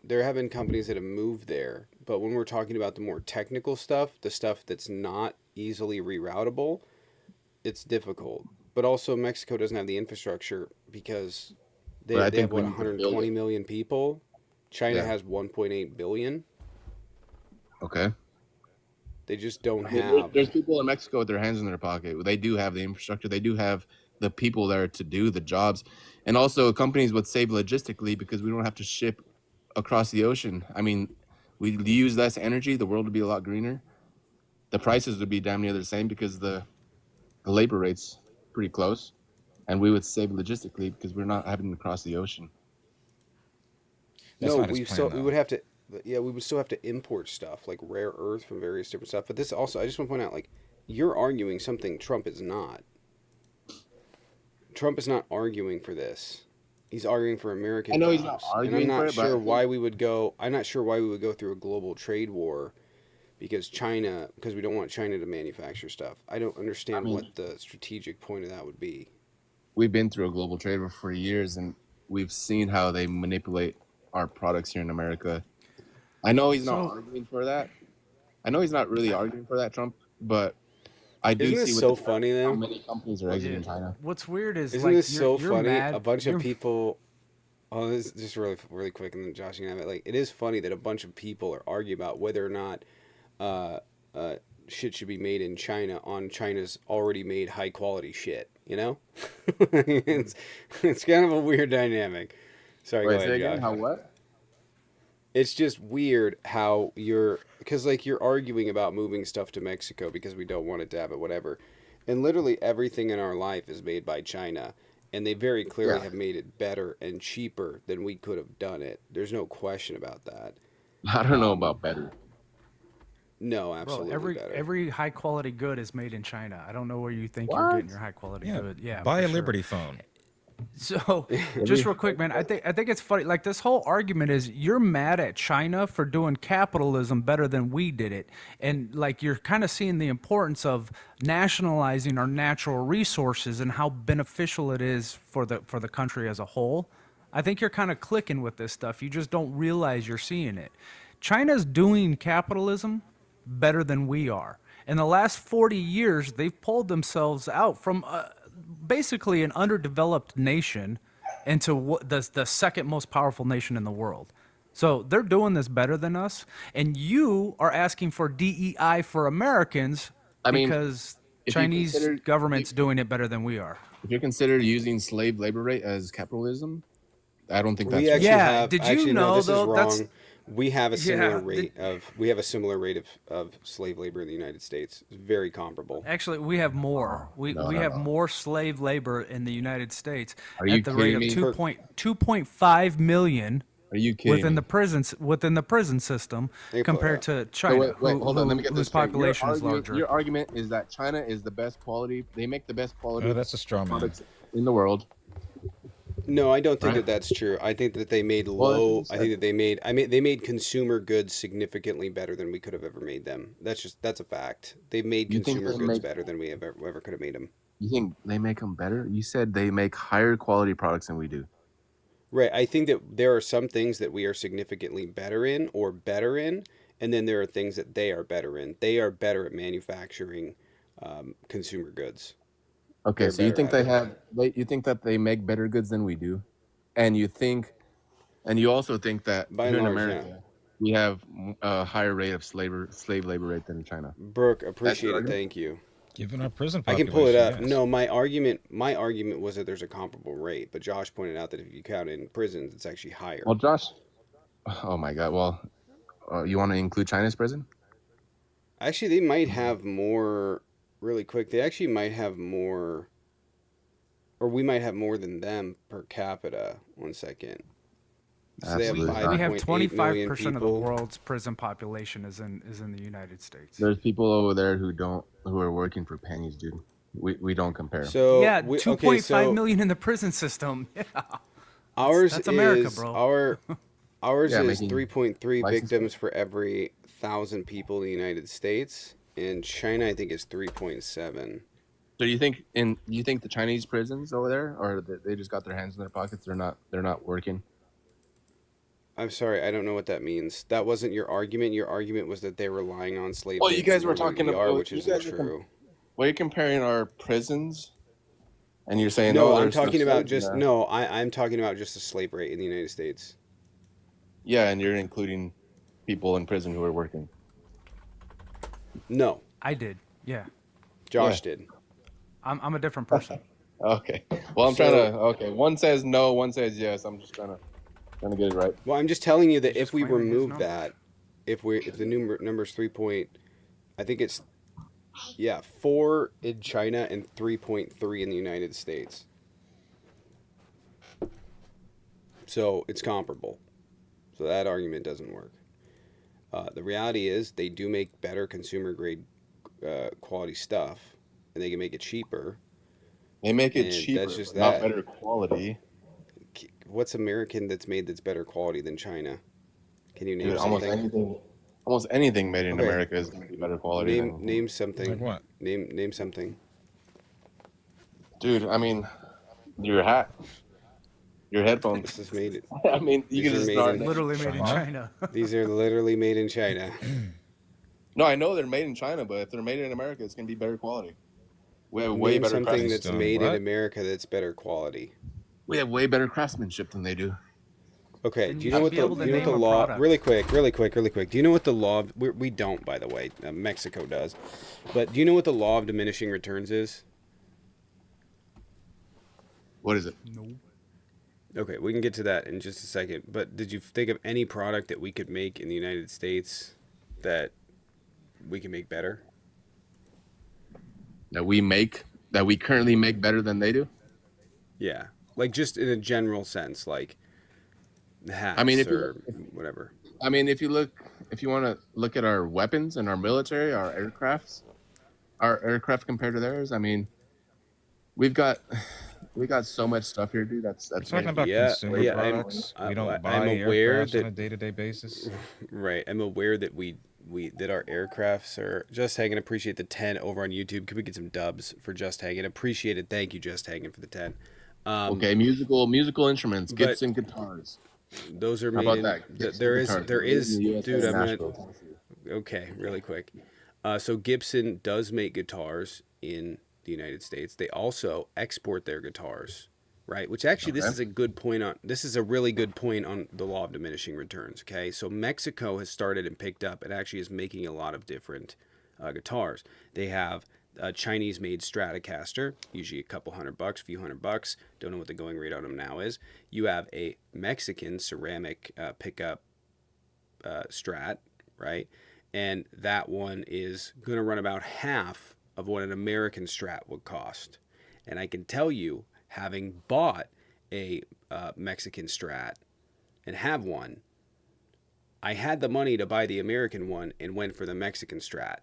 Speaker 1: there have been companies that have moved there, but when we're talking about the more technical stuff, the stuff that's not easily reroutable, it's difficult. But also Mexico doesn't have the infrastructure because
Speaker 9: But I
Speaker 1: they have
Speaker 9: think we
Speaker 1: what
Speaker 9: need to build
Speaker 1: 120
Speaker 9: it.
Speaker 1: million people. China
Speaker 9: Yeah.
Speaker 1: has 1.8 billion.
Speaker 9: Okay.
Speaker 1: They just don't
Speaker 9: I mean, there's,
Speaker 1: have.
Speaker 9: there's people in Mexico with their hands in their pocket. They do have the infrastructure. They do have the people there to do the jobs, and also companies would save logistically because we don't have to ship across the ocean. I mean, we use less energy. The world would be a lot greener. The prices would be damn near the same because the labor rate's pretty close, and we would save logistically because we're not having to cross the ocean.
Speaker 5: That's
Speaker 1: No,
Speaker 5: not his plan,
Speaker 1: we would
Speaker 5: though.
Speaker 1: have to. Yeah, we would still have to import stuff like rare earth from various different stuff. But this also, I just want to point out, like, you're arguing something Trump is not. Trump is not arguing for this. He's arguing for
Speaker 9: I
Speaker 1: American
Speaker 9: know he's not
Speaker 1: jobs, and I'm
Speaker 9: arguing for
Speaker 1: not
Speaker 9: it, but I
Speaker 1: sure
Speaker 9: think
Speaker 1: why we would go. I'm not sure why we would go through a global trade war because we don't want China to manufacture stuff. I don't
Speaker 9: I
Speaker 1: understand
Speaker 9: mean
Speaker 1: what the strategic point of that would be.
Speaker 9: we've been through a global trade war for years, and we've seen how they manipulate our products here in America. I know he's not
Speaker 7: So
Speaker 9: arguing for that. I know he's not really arguing for that, Trump, but I do
Speaker 1: Isn't
Speaker 9: see
Speaker 1: this
Speaker 9: with the
Speaker 1: so
Speaker 9: tariffs
Speaker 1: funny
Speaker 9: how
Speaker 1: though?
Speaker 9: many companies are
Speaker 7: yeah,
Speaker 9: exiting China.
Speaker 7: what's weird is
Speaker 1: Isn't
Speaker 7: like
Speaker 1: this so
Speaker 7: you're
Speaker 1: funny? A
Speaker 7: mad.
Speaker 1: bunch of
Speaker 7: You're
Speaker 1: people. Oh, this is just really quick, and then Josh, you can have it. Like, it is funny that a bunch of people are arguing about whether or not uh, uh, shit should be made in China on China's already made high quality shit. You know, it's kind of a weird dynamic. Sorry, go
Speaker 9: Wait, say
Speaker 1: ahead,
Speaker 9: again?
Speaker 1: Josh.
Speaker 9: How what?
Speaker 1: It's just weird how because like you're arguing about moving stuff to Mexico because we don't want it to have it, whatever. And literally everything in our life is made by China, and they very clearly
Speaker 9: Yeah,
Speaker 1: have made it better and cheaper than we could have done it. There's no question about that.
Speaker 9: I don't know
Speaker 1: Um,
Speaker 9: about better.
Speaker 1: no,
Speaker 7: bro.
Speaker 1: absolutely better.
Speaker 7: Every high quality good is made in China. I don't know where you think you're
Speaker 9: What?
Speaker 7: getting your high quality
Speaker 5: Yeah.
Speaker 7: good. Yeah,
Speaker 5: Buy
Speaker 7: for
Speaker 5: a
Speaker 7: sure.
Speaker 5: Liberty phone.
Speaker 7: So, just
Speaker 9: Every
Speaker 7: real quick, man, I think it's funny. Like this whole argument is you're mad at China for doing capitalism better than we did it, and like you're kind of seeing the importance of nationalizing our natural resources and how beneficial it is for the country as a whole. I think you're kind of clicking with this stuff. You just don't realize you're seeing it. China's doing capitalism better than we are. In the last 40 years, they've pulled themselves out from basically an underdeveloped nation into the second most powerful nation in the world. So they're doing this better than us, and you are asking for DEI for Americans
Speaker 9: I mean,
Speaker 7: because
Speaker 9: if you
Speaker 7: Chinese
Speaker 9: consider
Speaker 7: government's doing it better than we are.
Speaker 9: if you consider using slave labor rate as capitalism, I don't think
Speaker 1: We
Speaker 9: that's
Speaker 1: actually
Speaker 9: right.
Speaker 7: Yeah,
Speaker 1: have.
Speaker 7: did you
Speaker 1: Actually, no,
Speaker 7: know,
Speaker 1: this is
Speaker 7: though, that's-
Speaker 1: wrong. We have a similar
Speaker 7: Yeah,
Speaker 1: rate of. We have a similar rate of slave labor in the United States. It's very comparable.
Speaker 7: Actually, we have more. We
Speaker 9: No,
Speaker 7: we
Speaker 9: no,
Speaker 7: have
Speaker 9: no.
Speaker 7: more slave labor in the United States
Speaker 9: Are you
Speaker 7: at the rate
Speaker 9: kidding
Speaker 7: of
Speaker 9: me?
Speaker 7: 2.5 million
Speaker 9: Are you kidding
Speaker 7: within
Speaker 9: me?
Speaker 7: the prison system
Speaker 1: They pull it
Speaker 7: compared
Speaker 1: up.
Speaker 7: to
Speaker 9: So
Speaker 7: China,
Speaker 9: wait, hold on. Let me get
Speaker 7: whose
Speaker 9: this straight.
Speaker 7: population is larger.
Speaker 9: Your argument is that China is the best quality. They make the best quality
Speaker 5: Oh, that's a straw man.
Speaker 9: products in the world.
Speaker 1: No, I don't think
Speaker 9: Right.
Speaker 1: that that's true. I think that they made
Speaker 9: Well, that's what
Speaker 1: low.
Speaker 9: you
Speaker 1: I
Speaker 9: said.
Speaker 1: think that they made consumer goods significantly better than we could have ever made them. That's a fact. They made
Speaker 9: You think
Speaker 1: consumer
Speaker 9: they
Speaker 1: goods
Speaker 9: make?
Speaker 1: better than we ever could have made them.
Speaker 9: You think they make them better? You said they make higher quality products than we do.
Speaker 1: Right. I think that there are some things that we are significantly better in, and then there are things that they are better in. They are better at manufacturing consumer goods.
Speaker 9: Okay,
Speaker 1: They're
Speaker 9: so you
Speaker 1: better
Speaker 9: think
Speaker 1: at
Speaker 9: they
Speaker 1: it.
Speaker 9: have? You think that they make better goods than we do, and you also think that
Speaker 1: By
Speaker 9: here
Speaker 1: and
Speaker 9: in
Speaker 1: large,
Speaker 9: America we have a higher rate of slave labor rate than in China.
Speaker 1: Brooke,
Speaker 9: That's
Speaker 1: appreciate
Speaker 9: your
Speaker 1: it.
Speaker 9: argument.
Speaker 1: Thank you.
Speaker 5: Given our prison
Speaker 1: I can
Speaker 5: population,
Speaker 1: pull it up.
Speaker 5: yes.
Speaker 1: No, my argument was that there's a comparable rate, but Josh pointed out that if you count in prisons, it's actually higher.
Speaker 9: Well, Josh. Oh my God. Well, you want to include China's prison?
Speaker 1: Actually, they might have more. Really quick, they actually might have more, or we might have more than them per capita. 1 second. So they have
Speaker 9: Absolutely not.
Speaker 7: We have
Speaker 1: 5.8 million
Speaker 7: 25% of the
Speaker 1: people.
Speaker 7: world's prison population is in the United States.
Speaker 9: There's people over there who are working for pennies, dude. We don't compare.
Speaker 1: So
Speaker 7: Yeah,
Speaker 1: we,
Speaker 7: 2.5 million in the prison system. Yeah.
Speaker 1: Ours
Speaker 7: That's America,
Speaker 1: is
Speaker 7: bro.
Speaker 1: ours
Speaker 9: Yeah,
Speaker 1: is
Speaker 9: making
Speaker 1: 3.3
Speaker 9: license
Speaker 1: victims for every 1,000 people in the United States, and China I think is 3.7.
Speaker 9: So you think the Chinese prisons over there, or they just got their hands in their pockets? They're not working.
Speaker 1: I'm sorry, I don't know what that means. That wasn't your argument. Your argument was that they're relying on slave
Speaker 9: Well, you
Speaker 1: labor
Speaker 9: guys were
Speaker 1: more than
Speaker 9: talking
Speaker 1: we are,
Speaker 9: about
Speaker 1: which
Speaker 9: you
Speaker 1: isn't
Speaker 9: guys were
Speaker 1: true.
Speaker 9: Well, you're comparing our prisons, and you're saying
Speaker 1: No,
Speaker 9: oh,
Speaker 1: I'm
Speaker 9: there's
Speaker 1: talking
Speaker 9: no
Speaker 1: about
Speaker 9: slaves
Speaker 1: just
Speaker 9: there.
Speaker 1: no. I'm talking about just the slave rate in the United States.
Speaker 9: Yeah, and you're including people in prison who are working.
Speaker 1: No,
Speaker 7: I did. Yeah.
Speaker 1: Josh
Speaker 9: Yeah.
Speaker 1: did.
Speaker 7: I'm a different person.
Speaker 9: Okay. Well, I'm trying to. Okay, one says no, one says yes. I'm just trying to get it right.
Speaker 1: Well, I'm just telling you that
Speaker 7: He's
Speaker 1: if
Speaker 7: just
Speaker 1: we
Speaker 7: claiming his
Speaker 1: remove
Speaker 7: numbers.
Speaker 1: that, if the number's 3 point, I think it's 4 in China and 3.3 in the United States. So it's comparable. So that argument doesn't work. The reality is they do make better consumer grade quality stuff, and they can make it cheaper.
Speaker 9: They make it
Speaker 1: And
Speaker 9: cheaper,
Speaker 1: that's just
Speaker 9: but not
Speaker 1: that.
Speaker 9: better quality.
Speaker 1: What's American that's made that's better quality than China? Can you name
Speaker 9: Dude,
Speaker 1: something?
Speaker 9: almost anything made in
Speaker 1: Okay.
Speaker 9: America is going to be better quality.
Speaker 1: Name something.
Speaker 5: Like what?
Speaker 1: Name something.
Speaker 9: Dude, I mean, your hat, your headphones.
Speaker 1: This is made.
Speaker 9: I mean, you
Speaker 1: These
Speaker 9: can
Speaker 1: are
Speaker 9: just
Speaker 1: made
Speaker 9: start.
Speaker 1: in-
Speaker 7: Literally made in
Speaker 5: China?
Speaker 7: China.
Speaker 1: These are literally made in China.
Speaker 9: No, I know they're made in China, but if they're made in America, it's going to be better quality. We have way
Speaker 1: Name
Speaker 9: better
Speaker 1: something
Speaker 9: craftsmanship.
Speaker 1: that's
Speaker 5: Stone,
Speaker 1: made in
Speaker 5: what?
Speaker 1: America that's better quality.
Speaker 9: We have way better craftsmanship than they do.
Speaker 1: Okay,
Speaker 7: Then
Speaker 1: do
Speaker 7: you
Speaker 1: you know
Speaker 7: should
Speaker 1: what
Speaker 7: be
Speaker 1: the
Speaker 7: able to
Speaker 1: do you know what the
Speaker 7: name a
Speaker 1: law?
Speaker 7: product.
Speaker 1: Really quick. Do you know what the law? We don't, by the way. Mexico does, but do you know what the law of diminishing returns is?
Speaker 9: What is it?
Speaker 7: No.
Speaker 1: Okay, we can get to that in just a second. But did you think of any product that we could make in the United States that we can make better?
Speaker 9: That we currently make better than they do?
Speaker 1: Yeah, like just in a general sense, like hats
Speaker 9: if you-
Speaker 1: or whatever.
Speaker 9: I mean, if you want to look at our weapons and our military, our aircraft compared to theirs, I mean, we got so much stuff here, dude. That's
Speaker 5: We're talking
Speaker 9: amazing.
Speaker 5: about
Speaker 1: Yeah,
Speaker 5: consumer
Speaker 1: yeah,
Speaker 5: products.
Speaker 1: I'm
Speaker 5: We don't buy
Speaker 1: aware
Speaker 5: aircrafts
Speaker 1: that-
Speaker 5: on a day-to-day basis.
Speaker 1: Right. I'm aware that that our aircrafts are Just Hanging. Appreciate the 10 over on YouTube. Could we get some dubs for Just Hanging? Appreciate it. Thank you, Just Hanging, for the 10.
Speaker 9: Okay, musical instruments,
Speaker 1: but-
Speaker 9: Gibson guitars.
Speaker 1: Those are
Speaker 9: How
Speaker 1: made
Speaker 9: about
Speaker 1: in
Speaker 9: that? Gibson
Speaker 1: there
Speaker 9: guitars,
Speaker 1: is
Speaker 9: made in the USA,
Speaker 1: dude. I'm
Speaker 9: Nashville,
Speaker 1: gonna
Speaker 9: Tennessee.
Speaker 1: okay, really quick. So Gibson does make guitars in the United States. They also export their guitars, right? Which actually, this is a good point on. This is a really good point on the law of diminishing returns. Okay, so Mexico has started and picked up, and actually is making a lot of different guitars. They have a Chinese-made Stratocaster, usually a couple $100, few $100. Don't know what the going rate on them now is. You have a Mexican ceramic pickup Strat, right? And that one is going to run about half of what an American Strat would cost. And I can tell you, having bought a Mexican Strat and have one, I had the money to buy the American one and went for the Mexican Strat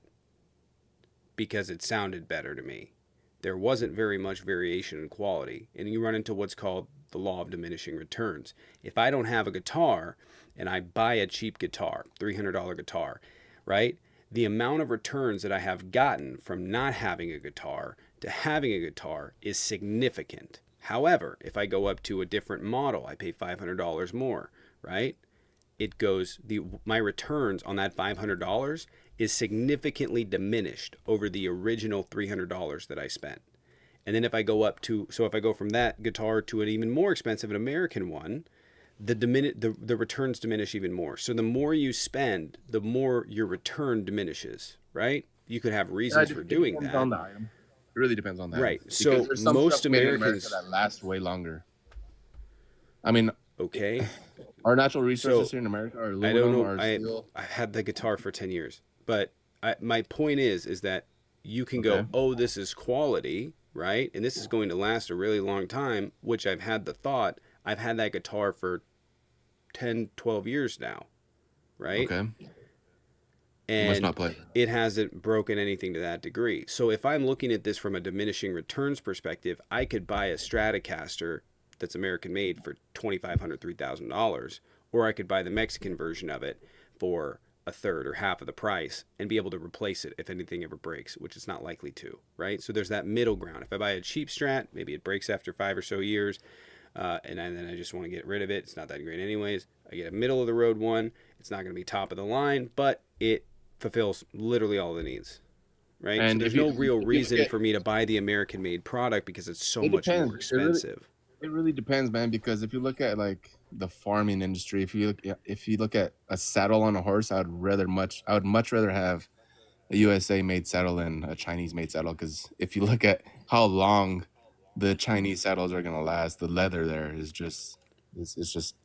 Speaker 1: because it sounded better to me. There wasn't very much variation in quality, and you run into what's called the law of diminishing returns. If I don't have a guitar and I buy a cheap guitar, $300 guitar, right? The amount of returns that I have gotten from not having a guitar to having a guitar is significant. However, if I go up to a different model, I pay $500 more, right? It goes, my returns on that $500 is significantly diminished over the original $300 that I spent. And then if I go up to, so if I go from that guitar to an even more expensive, an American one, the returns diminish even more. So the more you spend, the more your return diminishes, right? You could have reasons for doing that.
Speaker 9: On the item. It really depends on that.
Speaker 1: Right.
Speaker 9: Because
Speaker 1: So
Speaker 9: there's some
Speaker 1: most
Speaker 9: stuff made in
Speaker 1: Americans,
Speaker 9: America that lasts way longer. I mean,
Speaker 1: okay.
Speaker 9: our natural resources
Speaker 1: So
Speaker 9: here in America are
Speaker 1: I don't
Speaker 9: aluminum
Speaker 1: know.
Speaker 9: or steel.
Speaker 1: I had the guitar for 10 years, but my point is that you can go,
Speaker 9: Okay.
Speaker 1: oh, this is quality, right? And this is going to last a really long time, which I've had the thought. I've had that guitar for 10, 12 years now, right?
Speaker 9: Okay.
Speaker 1: And
Speaker 9: Must not play.
Speaker 1: it hasn't broken anything to that degree. So if I'm looking at this from a diminishing returns perspective, I could buy a Stratocaster that's American made for $2,500, $3,000, or I could buy the Mexican version of it for a third or half of the price and be able to replace it if anything ever breaks, which is not likely to, right? So there's that middle ground. If I buy a cheap Strat, maybe it breaks after 5 or so years, and then I just want to get rid of it. It's not that great anyways. I get a middle of the road one. It's not going to be top of the line, but it fulfills literally all the needs, right?
Speaker 9: And
Speaker 1: so there's
Speaker 9: if you-
Speaker 1: no real
Speaker 9: if you
Speaker 1: reason
Speaker 9: get-
Speaker 1: for me to buy the American-made product because it's so
Speaker 9: It
Speaker 1: much more
Speaker 9: depends. It really-
Speaker 1: expensive.
Speaker 9: It really depends, man. Because if you look at like the farming industry, if you look at a saddle on a horse, I would much rather have a USA made saddle than a Chinese made saddle. Because if you look at how long the Chinese saddles are gonna last, the leather there is just it's just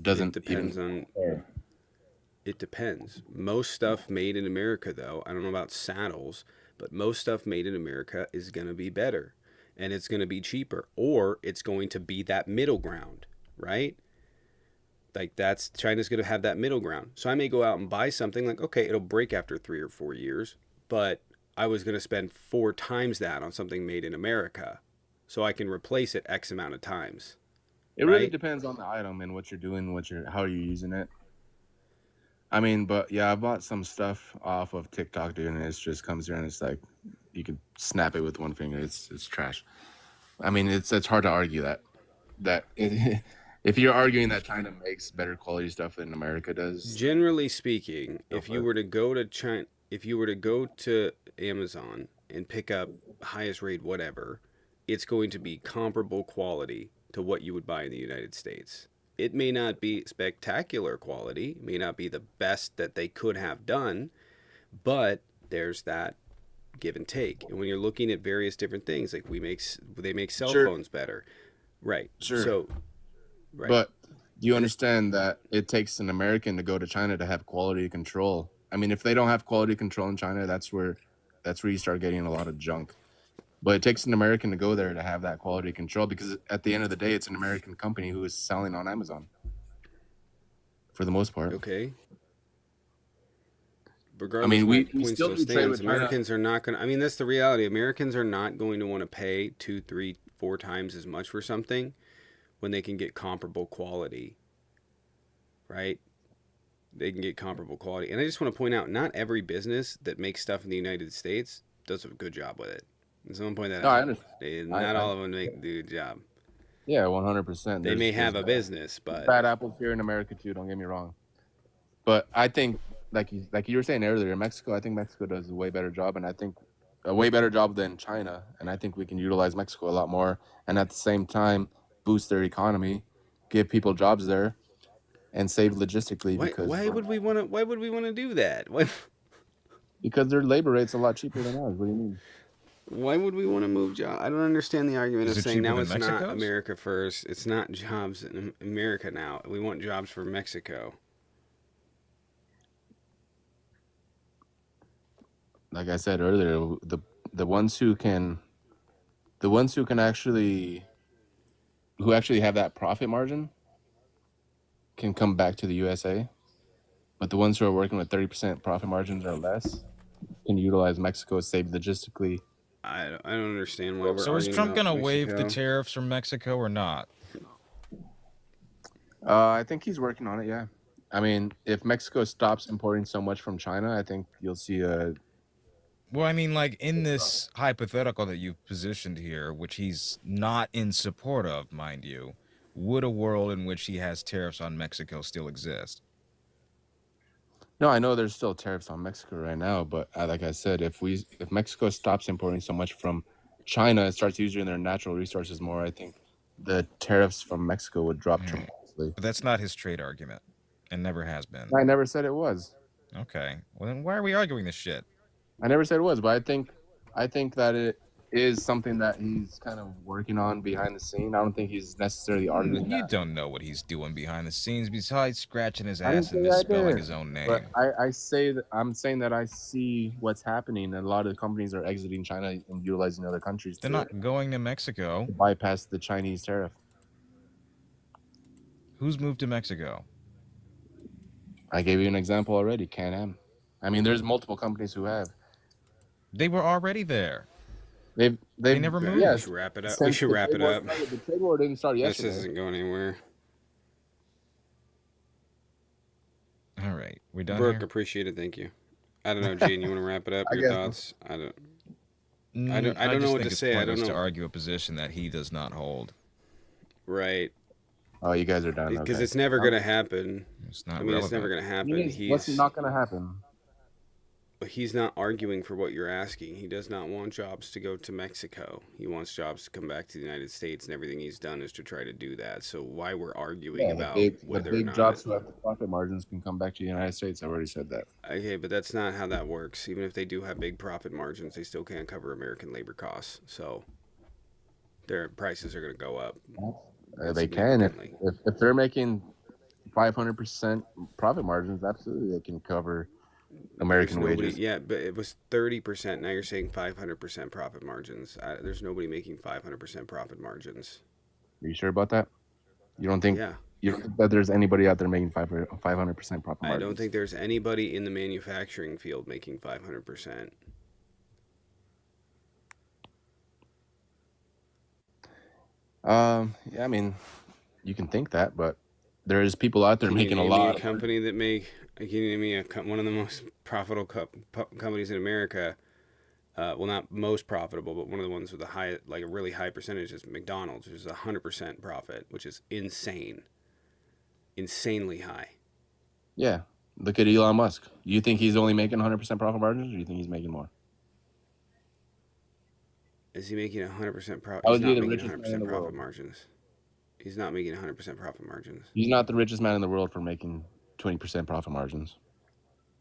Speaker 9: doesn't
Speaker 1: It depends
Speaker 9: even.
Speaker 1: on. It depends. Most stuff made in America, though, I don't know about saddles, but most stuff made in America is going to be better and it's going to be cheaper, or it's going to be that middle ground, right? Like China's going to have that middle ground. So I may go out and buy something like, okay, it'll break after 3 or 4 years, but I was going to spend 4 times that on something made in America so I can replace it X amount of times.
Speaker 9: It really
Speaker 1: right?
Speaker 9: depends on the item and what you're doing, how you're using it. I mean, but yeah, I bought some stuff off of TikTok, dude, and it just comes here and it's like you can snap it with one finger. It's trash. I mean, it's hard to argue that if you're arguing that China makes better quality stuff than America does.
Speaker 1: Generally speaking, if you were to go to China, if you were to go to Amazon and pick up highest rate whatever, it's going to be comparable quality to what you would buy in the United States. It may not be spectacular quality, may not be the best that they could have done, but there's that give and take. And when you're looking at various different things, like they make cell
Speaker 9: Sure.
Speaker 1: phones better, right?
Speaker 9: Sure.
Speaker 1: So, right.
Speaker 9: But do you understand that it takes an American to go to China to have quality control? I mean, if they don't have quality control in China, that's where you start getting a lot of junk. But it takes an American to go there to have that quality control, because at the end of the day, it's an American company who is selling on Amazon for the most part.
Speaker 1: Okay. Regardless,
Speaker 9: I mean, we
Speaker 1: point
Speaker 9: still
Speaker 1: still
Speaker 9: do trade with
Speaker 1: stands.
Speaker 9: China.
Speaker 1: Americans are not going to, I mean, that's the reality. Americans are not going to want to pay 2, 3, 4 times as much for something when they can get comparable quality, right? They can get comparable quality. And I just want to point out, not every business that makes stuff in the United States does a good job with it. And someone point that
Speaker 9: No, I
Speaker 1: out.
Speaker 9: understand.
Speaker 1: Not all of them do a good job.
Speaker 9: Yeah, 100%.
Speaker 1: They may have a business, but
Speaker 9: bad apples here in America too. Don't get me wrong, but I think like you were saying earlier, Mexico. I think Mexico does a way better job, and I think a way better job than China. And I think we can utilize Mexico a lot more, and at the same time boost their economy, give people jobs there, and save logistically
Speaker 1: Why would we want to do that?
Speaker 9: because their labor rate's a lot cheaper than ours. What do you mean?
Speaker 1: Why would we want to move jobs? I don't understand the argument
Speaker 5: Is
Speaker 1: of
Speaker 5: it
Speaker 1: saying
Speaker 5: cheaper
Speaker 1: now
Speaker 5: than
Speaker 1: it's not
Speaker 5: Mexico's?
Speaker 1: America first. It's not jobs in America now. We want jobs for Mexico.
Speaker 9: Like I said earlier, the ones who can actually have that profit margin can come back to the USA, but the ones who are working with 30% profit margins or less can utilize Mexico, save logistically.
Speaker 1: I don't understand why we're
Speaker 5: So is
Speaker 1: arguing
Speaker 5: Trump
Speaker 1: about
Speaker 5: going to waive the
Speaker 1: Mexico.
Speaker 5: tariffs from Mexico or not?
Speaker 9: I think he's working on it. Yeah, I mean, if Mexico stops importing so much from China, I think you'll see a.
Speaker 5: Well, I mean, like in this hypothetical that you've positioned here, which he's not in support of, mind you, would a world in which he has tariffs on Mexico still exist?
Speaker 9: No, I know there's still tariffs on Mexico right now, but like I said, if Mexico stops importing so much from China and starts using their natural resources more, I think the tariffs from Mexico would drop tremendously.
Speaker 5: But that's not his trade argument, and never has been.
Speaker 9: I never said it was.
Speaker 5: Okay, well then why are we arguing this shit?
Speaker 9: I never said it was, but I think that it is something that he's kind of working on behind the scene. I don't think he's necessarily arguing
Speaker 5: You
Speaker 9: that.
Speaker 5: don't know what he's doing behind the scenes besides scratching his
Speaker 9: I didn't
Speaker 5: ass and
Speaker 9: say I
Speaker 5: misspelling
Speaker 9: did,
Speaker 5: his own name.
Speaker 9: but I'm saying that I see what's happening, and a lot of the companies are exiting China and utilizing other countries
Speaker 5: They're not going to Mexico.
Speaker 9: to bypass the Chinese tariff.
Speaker 5: Who's moved to Mexico?
Speaker 9: I gave you an example already, Can-Am. I mean, there's multiple companies who have.
Speaker 5: They were already there.
Speaker 9: They
Speaker 5: never moved.
Speaker 9: Yes,
Speaker 1: We should wrap it up.
Speaker 9: since
Speaker 1: We should
Speaker 9: the
Speaker 1: wrap
Speaker 9: trade
Speaker 1: it
Speaker 9: war
Speaker 1: up.
Speaker 9: started. The trade war didn't start
Speaker 1: This
Speaker 9: yesterday.
Speaker 1: isn't going anywhere.
Speaker 5: All right, we done
Speaker 1: Brooke,
Speaker 5: here?
Speaker 1: appreciate it. Thank you. I don't know, Gene. You want to wrap it up?
Speaker 9: I
Speaker 1: Your
Speaker 9: guess.
Speaker 1: thoughts? I don't
Speaker 5: I
Speaker 1: don't know
Speaker 5: just
Speaker 1: what
Speaker 5: think
Speaker 1: to
Speaker 5: it's
Speaker 1: say. I don't
Speaker 5: pointless to
Speaker 1: know.
Speaker 5: argue a position that he does not hold.
Speaker 1: Right.
Speaker 9: Oh, you guys are done.
Speaker 1: Because
Speaker 9: Okay.
Speaker 1: it's never going to happen.
Speaker 5: It's not
Speaker 1: I mean, it's never
Speaker 5: relevant.
Speaker 1: going to happen.
Speaker 9: What's not going to happen?
Speaker 1: He's not arguing for what you're asking. He does not want jobs to go to Mexico. He wants jobs to come back to the United States, and everything he's done is to try to do that. So why we're arguing about
Speaker 9: the
Speaker 1: whether or
Speaker 9: big
Speaker 1: not
Speaker 9: jobs who have the profit margins can come back to the United States. I already said that.
Speaker 1: Okay, but that's not how that works. Even if they do have big profit margins, they still can't cover American labor costs. So their prices are going to go up.
Speaker 9: They can
Speaker 1: significantly.
Speaker 9: if they're making 500% profit margins. Absolutely, they can cover American
Speaker 1: There's nobody,
Speaker 9: wages.
Speaker 1: yeah, but it was 30%. Now you're saying 500% profit margins. There's nobody making 500% profit margins.
Speaker 9: Are you sure about that? You don't think?
Speaker 1: Yeah.
Speaker 9: You don't think that there's anybody out there making 500% profit margins?
Speaker 1: I don't think there's anybody in the manufacturing field making 500%.
Speaker 9: Yeah, I mean, you can think that, but there's people out there
Speaker 1: Can you
Speaker 9: making a
Speaker 1: name me
Speaker 9: lot.
Speaker 1: a company that can you name me one of the most profitable companies in America? Well, not most profitable, but one of the ones with a high, like a really high percentage is McDonald's, which is 100% profit, which is insanely high.
Speaker 9: Yeah, look at Elon Musk. Do you think he's only making 100% profit margins, or do you think he's making more?
Speaker 1: Is he making 100% profit?
Speaker 9: How
Speaker 1: He's
Speaker 9: is he
Speaker 1: not
Speaker 9: the
Speaker 1: making
Speaker 9: richest man in
Speaker 1: 100%
Speaker 9: the
Speaker 1: profit
Speaker 9: world?
Speaker 1: margins. He's not making 100% profit margins.
Speaker 9: He's not the richest man in the world for making 20% profit margins.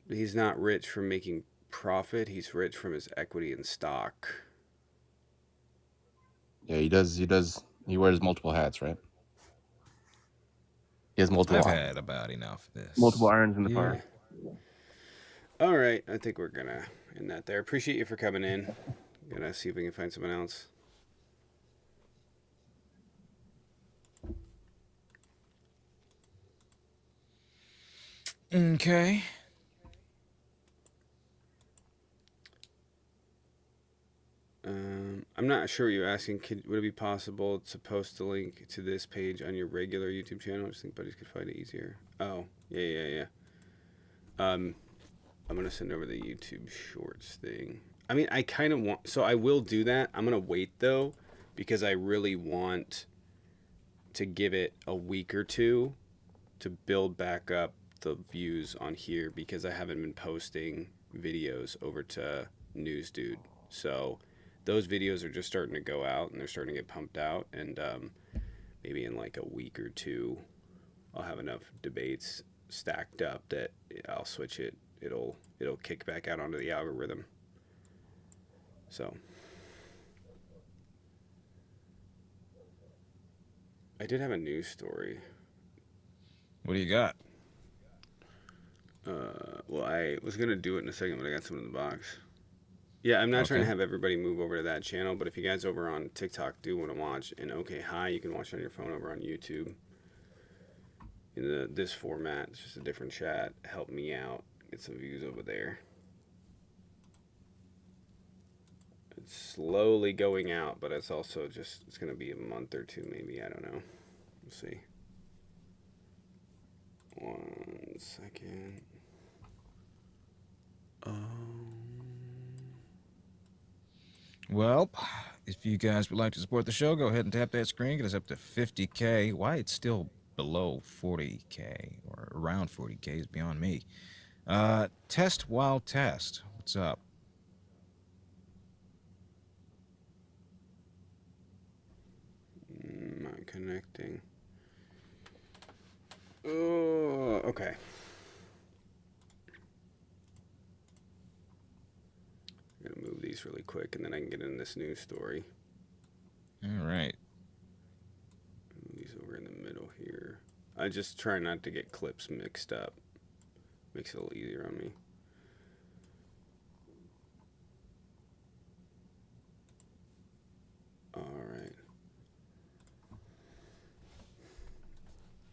Speaker 1: He's not rich from making profit. He's rich from his equity in stock.
Speaker 9: Yeah, he does. He wears multiple hats, right? He has multiple
Speaker 5: I've had about enough of this.
Speaker 9: multiple irons in the
Speaker 1: Yeah.
Speaker 9: fire.
Speaker 1: All right, I think we're gonna end that there. Appreciate you for coming in. Gonna see if we can find someone else.
Speaker 5: Okay.
Speaker 1: I'm not sure what you're asking. Would it be possible to post the link to this page on your regular YouTube channel? I just think buddies could find it easier. Oh, yeah. I'm gonna send over the YouTube Shorts thing. I mean, I kind of want, so I will do that. I'm gonna wait though, because I really want to give it a week or two to build back up the views on here because I haven't been posting videos over to News Dude. So those videos are just starting to go out and they're starting to get pumped out, and maybe in like a week or two I'll have enough debates stacked up that I'll switch it. It'll kick back out onto the algorithm. So I did have a news story.
Speaker 5: What do you got?
Speaker 1: Well, I was gonna do it in a second, but I got something in the box. Yeah, I'm not trying to have everybody move over to that channel, but if you guys over on TikTok do want to watch an OK Hi, you can watch it on your phone over on YouTube. In this format, it's just a different chat. Help me out, get some views over there. It's slowly going out, but it's also just, it's gonna be a month or two maybe, I don't know. We'll see. 1 second.
Speaker 5: Well, if you guys would like to support the show, go ahead and tap that screen. Get us up to 50K. Why it's still below 40K or around 40K is beyond me. Test while test. What's up?
Speaker 1: Not connecting. Oh, okay. I'm gonna move these really quick, and then I can get in this news story.
Speaker 5: All right.
Speaker 1: Move these over in the middle here. I just try not to get clips mixed up. Makes it a little easier on me.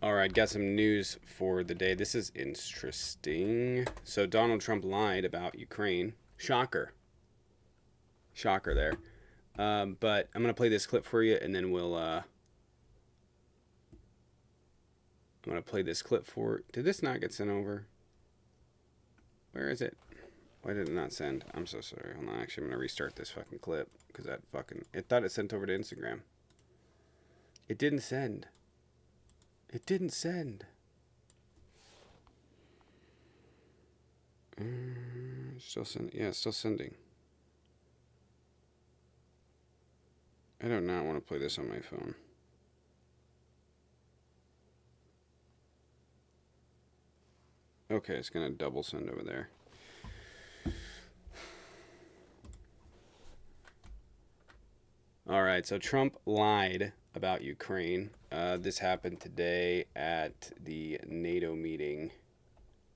Speaker 1: All right, got some news for the day. This is interesting. So Donald Trump lied about Ukraine. Shocker. Shocker there. But I'm going to play this clip for you, and then we'll... I'm going to play this clip for... Did this not get sent over? Where is it? Why did it not send? I'm so sorry. Hold on. Actually, I'm going to restart this fucking clip, because that fucking... It thought it sent over to Instagram. It didn't send. It didn't send. Still sending. Yeah, it's still sending. I do not want to play this on my phone. Okay, it's going to double send over there. All right, so Trump lied about Ukraine. This happened today at the NATO meeting.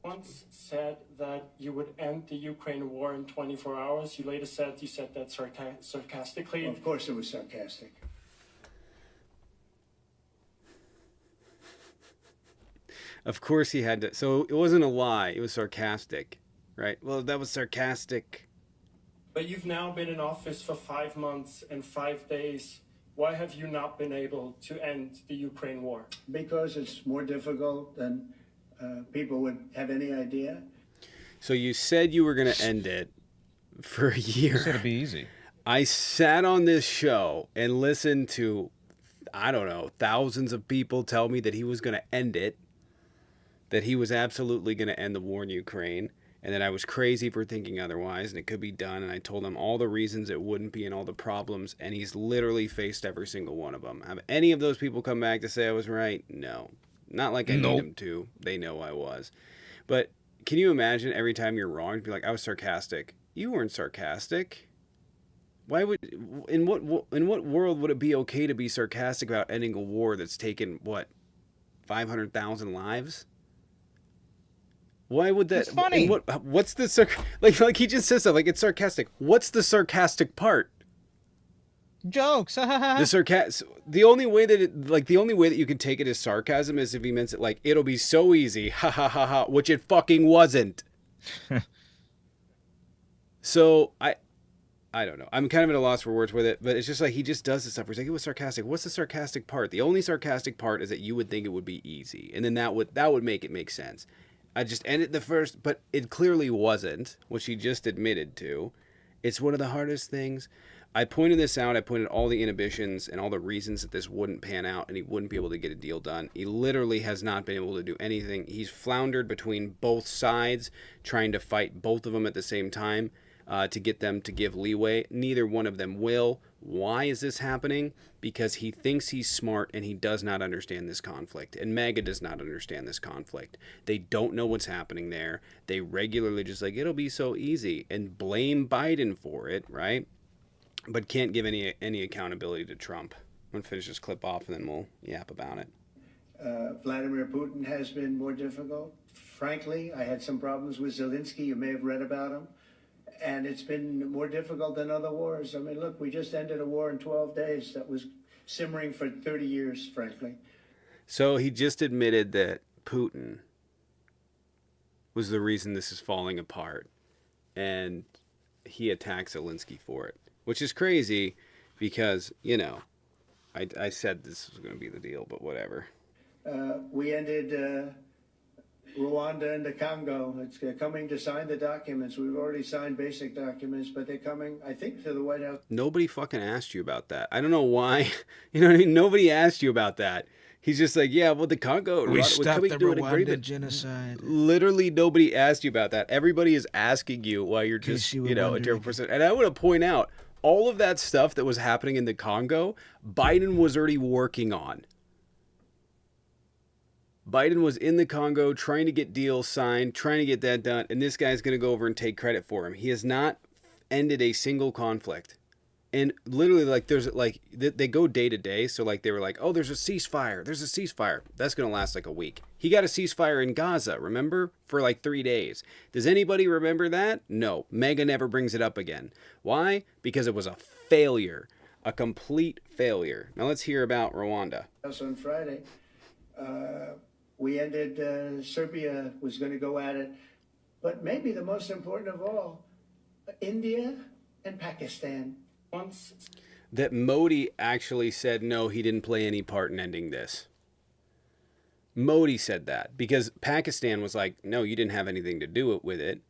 Speaker 10: Once said that you would end the Ukraine war in 24 hours. You later said you said that sarcastically.
Speaker 11: Well, of course it was sarcastic.
Speaker 1: Of course he had to. So it wasn't a lie. It was sarcastic, right? Well, that was sarcastic.
Speaker 10: But you've now been in office for 5 months and 5 days. Why have you not been able to end the Ukraine war?
Speaker 11: Because it's more difficult than people would have any idea.
Speaker 1: So you said you were going to end it for a year.
Speaker 5: You said it'd be easy.
Speaker 1: I sat on this show and listened to, I don't know, thousands of people tell me that he was going to end it, that he was absolutely going to end the war in Ukraine, and that I was crazy for thinking otherwise, and it could be done. And I told him all the reasons it wouldn't be and all the problems, and he's literally faced every single one of them. Have any of those people come back to say I was right? No. Not like I need them to. They know I was. But can you imagine every time you're wrong, be like, I was sarcastic. You weren't sarcastic. Why would, in what world would it be okay to be sarcastic about ending a war that's taken, what, 500,000 lives? Why would that?
Speaker 5: It's funny.
Speaker 1: What's the like he just says stuff like it's sarcastic. What's the sarcastic part?
Speaker 5: Jokes.
Speaker 1: The only way that you can take it as sarcasm is if he meant it like it'll be so easy, ha ha ha ha, which it fucking wasn't. So I don't know. I'm kind of at a loss for words with it, but it's just like he just does this stuff. Where he's like, it was sarcastic. What's the sarcastic part? The only sarcastic part is that you would think it would be easy, and then that would make it make sense. I just ended the first, but it clearly wasn't, which he just admitted to. It's one of the hardest things. I pointed this out. I pointed all the inhibitions and all the reasons that this wouldn't pan out and he wouldn't be able to get a deal done. He literally has not been able to do anything. He's floundered between both sides, trying to fight both of them at the same time to get them to give leeway. Neither one of them will. Why is this happening? Because he thinks he's smart and he does not understand this conflict. And MAGA does not understand this conflict. They don't know what's happening there. They regularly just like, it'll be so easy and blame Biden for it, right? But can't give any accountability to Trump. I'm going to finish this clip off and then we'll yap about it.
Speaker 11: Vladimir Putin has been more difficult. Frankly, I had some problems with Zelensky. You may have read about him. And it's been more difficult than other wars. I mean, look, we just ended a war in 12 days that was simmering for 30 years, frankly.
Speaker 1: So he just admitted that Putin was the reason this is falling apart. And he attacks Zelensky for it, which is crazy because, you know, I said this was going to be the deal, but whatever.
Speaker 11: We ended Rwanda and the Congo. It's coming to sign the documents. We've already signed basic documents, but they're coming, I think, to the White House.
Speaker 1: Nobody fucking asked you about that. I don't know why. You know what I mean? Nobody asked you about that. He's just like, yeah, well, the Congo.
Speaker 5: We stopped the
Speaker 1: do an
Speaker 5: Rwanda
Speaker 1: agreement.
Speaker 5: genocide.
Speaker 1: Literally, nobody asked you about that. Everybody is asking you while you're just,
Speaker 5: you were
Speaker 1: you know, a
Speaker 5: wondering.
Speaker 1: terrible person. And I want to point out, all of that stuff that was happening in the Congo, Biden was already working on. Biden was in the Congo trying to get deals signed, trying to get that done, and this guy's going to go over and take credit for him. He has not ended a single conflict. And literally, like, there's, like, they go day to day, so, like, they were like, oh, there's a ceasefire. There's a ceasefire. That's going to last, like, a week. He got a ceasefire in Gaza, remember? For, like, 3 days. Does anybody remember that? No. MAGA never brings it up again. Why? Because it was a failure. A complete failure. Now, let's hear about Rwanda.
Speaker 11: On Friday. We ended, Serbia was going to go at it. But maybe the most important of all, India and Pakistan.
Speaker 1: That Modi actually said, no, he didn't play any part in ending this. Modi said that because Pakistan was like, no, you didn't have anything to do with it.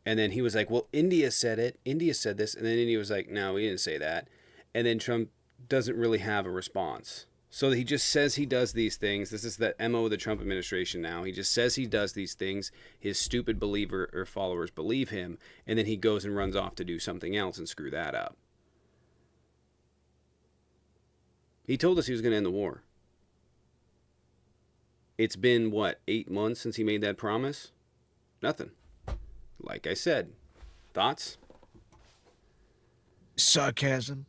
Speaker 1: And then he was like, well, India said it. India said this. And then India was like, no, we didn't say that. And then Trump doesn't really have a response. So he just says he does these things. This is the MO of the Trump administration now. He just says he does these things. His stupid believer or followers believe him. And then he goes and runs off to do something else and screw that up. He told us he was going to end the war. It's been, what, 8 months since he made that promise? Nothing. Like I said. Thoughts?
Speaker 5: Sarcasm.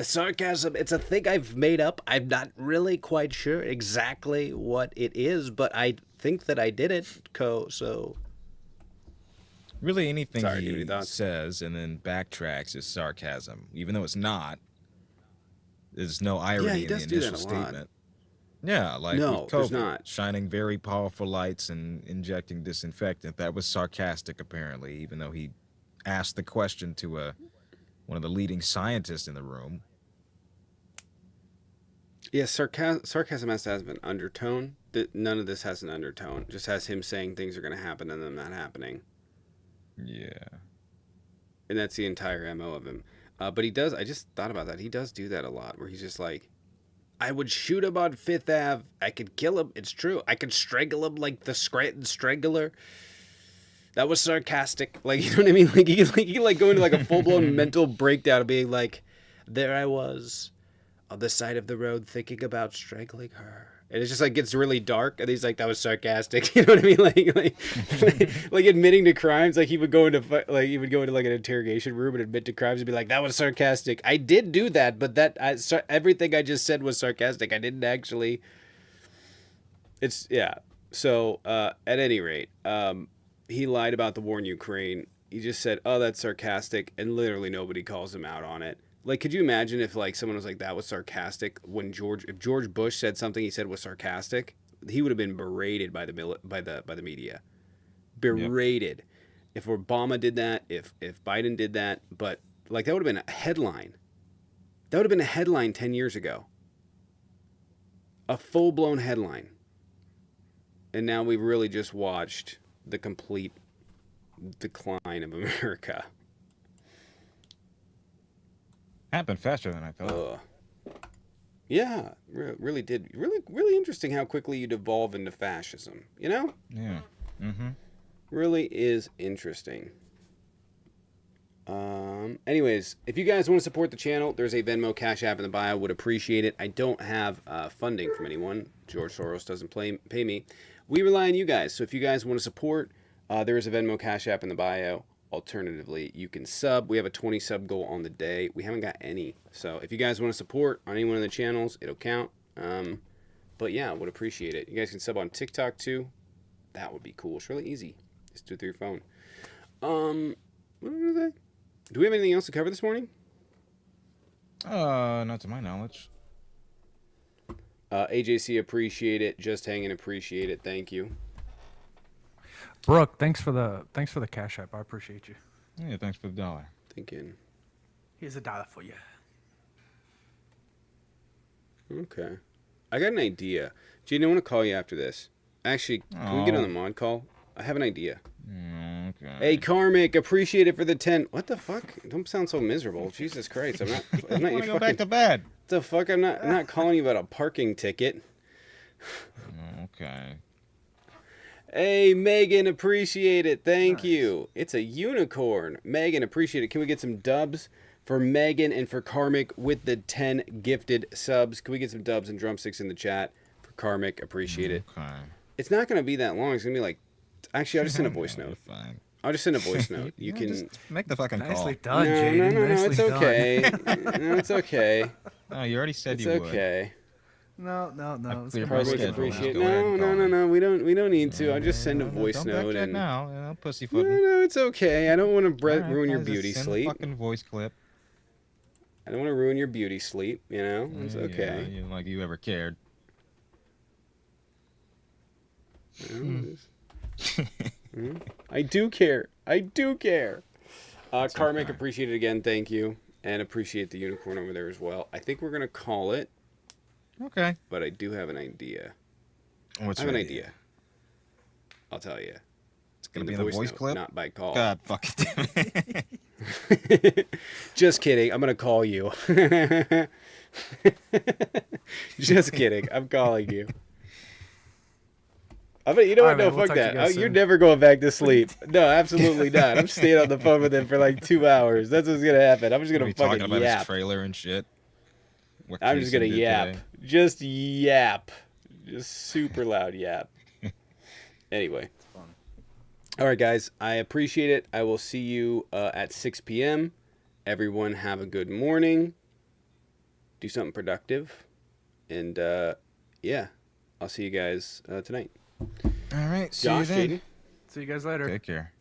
Speaker 1: Sarcasm, it's a thing I've made up. I'm not really quite sure exactly what it is, but I think that I did it, so...
Speaker 5: Really, anything
Speaker 1: Sorry,
Speaker 5: he
Speaker 1: dude, thoughts?
Speaker 5: says and then backtracks is sarcasm, even though it's not. There's no irony in the initial statement. Yeah, like
Speaker 1: No,
Speaker 5: with
Speaker 1: there's
Speaker 5: COVID,
Speaker 1: not.
Speaker 5: shining very powerful lights and injecting disinfectant. That was sarcastic, apparently, even though he asked the question to one of the leading scientists in the room.
Speaker 1: Yeah, sarcasm has to have an undertone. None of this has an undertone. It just has him saying things are going to happen and them not happening.
Speaker 5: Yeah.
Speaker 1: And that's the entire MO of him. But he does, I just thought about that. He does do that a lot, where he's just like, I would shoot him on Fifth Ave. I could kill him. It's true. I could strangle him like the Scranton Strangler. That was sarcastic. Like, you know what I mean? Like, he could go into like a full-blown mental breakdown of being like, there I was on the side of the road thinking about strangling her. And it's just like gets really dark, and he's like, "That was sarcastic." You know what I mean? Like admitting to crimes. Like he would go into like an interrogation room and admit to crimes and be like, "That was sarcastic. I did do that, but everything I just said was sarcastic. I didn't actually." It's yeah. So at any rate, he lied about the war in Ukraine. He just said, "Oh, that's sarcastic," and literally nobody calls him out on it. Like, could you imagine if, like, someone was like, that was sarcastic when if George Bush said something he said was sarcastic, he would have been berated by the media. Berated. Yep. If Obama did that, if Biden did that, but, like, that would have been a headline. That would have been a headline 10 years ago. A full-blown headline. And now we've really just watched the complete decline of America.
Speaker 5: Happened faster than I thought.
Speaker 1: Yeah, really did. Really interesting how quickly you devolve into fascism. You know?
Speaker 5: Yeah. Mm-hmm.
Speaker 1: Really is interesting. Anyways, if you guys want to support the channel, there's a Venmo Cash App in the bio. Would appreciate it. I don't have funding from anyone. George Soros doesn't pay me. We rely on you guys. So if you guys want to support, there is a Venmo Cash App in the bio. Alternatively, you can sub. We have a 20 sub goal on the day. We haven't got any. So if you guys want to support on any one of the channels, it'll count. But yeah, would appreciate it. You guys can sub on TikTok too. That would be cool. It's really easy. Just do it through your phone. What was I gonna say? Do we have anything else to cover this morning?
Speaker 5: Not to my knowledge.
Speaker 1: AJC, appreciate it. Just hanging, appreciate it. Thank you.
Speaker 7: Brooke, thanks for the Cash App. I appreciate you.
Speaker 5: Yeah, thanks for the $1.
Speaker 1: Thinking.
Speaker 7: Here's $1 for you.
Speaker 1: Okay. I got an idea. Gene, I want to call you after this. Actually, can we get on the mod call? I have an idea.
Speaker 5: Okay.
Speaker 1: Hey, Karmic, appreciate it for the 10. What the fuck? Don't sound so miserable. Jesus Christ. I'm not your fucking...
Speaker 5: go back to bed.
Speaker 1: What the fuck? I'm not calling you about a parking ticket.
Speaker 5: Okay.
Speaker 1: Hey, Megan, appreciate it. Thank you. It's a unicorn. Megan, appreciate it. Can we get some dubs for Megan and for Karmic with the 10 gifted subs? Can we get some dubs and drumsticks in the chat for Karmic? Appreciate it.
Speaker 5: Okay.
Speaker 1: It's not going to be that long. It's going to be like... Actually, I'll just send a voice note.
Speaker 5: Fine.
Speaker 1: I'll just send a voice note. You can...
Speaker 5: Just make the fucking call.
Speaker 7: Nicely done, Jaden.
Speaker 1: No,
Speaker 7: Nicely
Speaker 1: it's
Speaker 7: done.
Speaker 1: okay. No, it's okay.
Speaker 5: Oh, you already said
Speaker 1: It's
Speaker 5: you would.
Speaker 1: okay.
Speaker 7: No. It's
Speaker 5: clear
Speaker 7: gonna
Speaker 5: my
Speaker 7: be
Speaker 1: Karmic,
Speaker 5: schedule.
Speaker 1: appreciate.
Speaker 5: Go ahead and call me.
Speaker 1: No. We don't need to. I'll just send a voice
Speaker 5: don't
Speaker 1: note
Speaker 5: backtrack
Speaker 1: and.
Speaker 5: now. You know,
Speaker 1: No,
Speaker 5: pussyfooting.
Speaker 1: it's okay. I don't want to ruin your
Speaker 5: Guys, just
Speaker 1: beauty
Speaker 5: send a
Speaker 1: sleep.
Speaker 5: fucking voice clip.
Speaker 1: I don't want to ruin your beauty sleep. You know, it's
Speaker 5: Yeah,
Speaker 1: okay.
Speaker 5: you like you ever cared.
Speaker 1: You know, I do care. I do care. Karmic,
Speaker 5: okay.
Speaker 1: appreciate it again. Thank you, and appreciate the unicorn over there as well. I think we're gonna call it,
Speaker 5: Okay.
Speaker 1: but I do have an idea.
Speaker 5: What's
Speaker 1: I have
Speaker 5: your
Speaker 1: an idea. I'll tell you.
Speaker 5: It's gonna be in the voice
Speaker 1: note,
Speaker 5: clip.
Speaker 1: not by call.
Speaker 5: God, fuck it.
Speaker 1: Just kidding. I'm gonna call you. Just kidding. I'm calling you. You know what?
Speaker 7: All right,
Speaker 1: No,
Speaker 7: man, we'll
Speaker 1: fuck
Speaker 7: talk to
Speaker 1: that.
Speaker 7: you guys
Speaker 1: You're
Speaker 7: soon.
Speaker 1: never going back to sleep. No, absolutely not. I'm staying on the phone with him for like 2 hours. That's what's gonna happen. I'm just gonna
Speaker 5: Be talking
Speaker 1: fucking
Speaker 5: about
Speaker 1: yap.
Speaker 5: his trailer and shit. What
Speaker 1: I'm just gonna
Speaker 5: Jason did
Speaker 1: yap.
Speaker 5: today.
Speaker 1: Just yap. Just super loud yap. Anyway. All right, guys. I appreciate it. I will see you at 6 p.m. Everyone have a good morning. Do something productive. And, yeah. I'll see you guys tonight.
Speaker 5: All right. See
Speaker 1: Josh,
Speaker 5: you then.
Speaker 1: Jaden,
Speaker 7: See you guys later.
Speaker 5: Take care.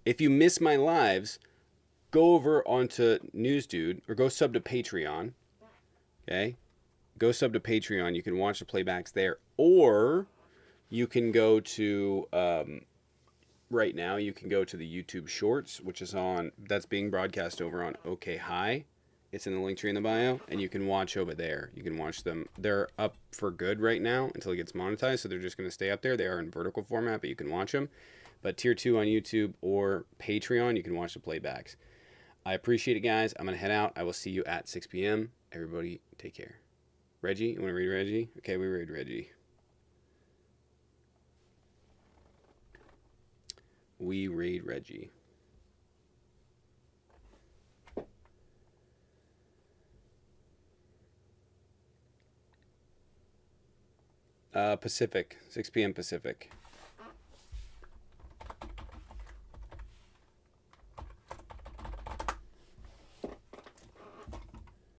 Speaker 1: if you miss my lives, go over onto News Dude or go sub to Patreon. Okay? Go sub to Patreon. You can watch the playbacks there. Or you can go to, right now, you can go to the YouTube Shorts, which is that's being broadcast over on OK High. It's in the link tree in the bio, and you can watch over there. You can watch them. They're up for good right now until it gets monetized, so they're just going to stay up there. They are in vertical format, but you can watch them. But Tier 2 on YouTube or Patreon, you can watch the playbacks. I appreciate it, guys. I'm going to head out. I will see you at 6 p.m. Everybody, take care. Reggie, you want to read Reggie? Okay, we read Reggie. We read Reggie. Pacific, 6 p.m. Pacific.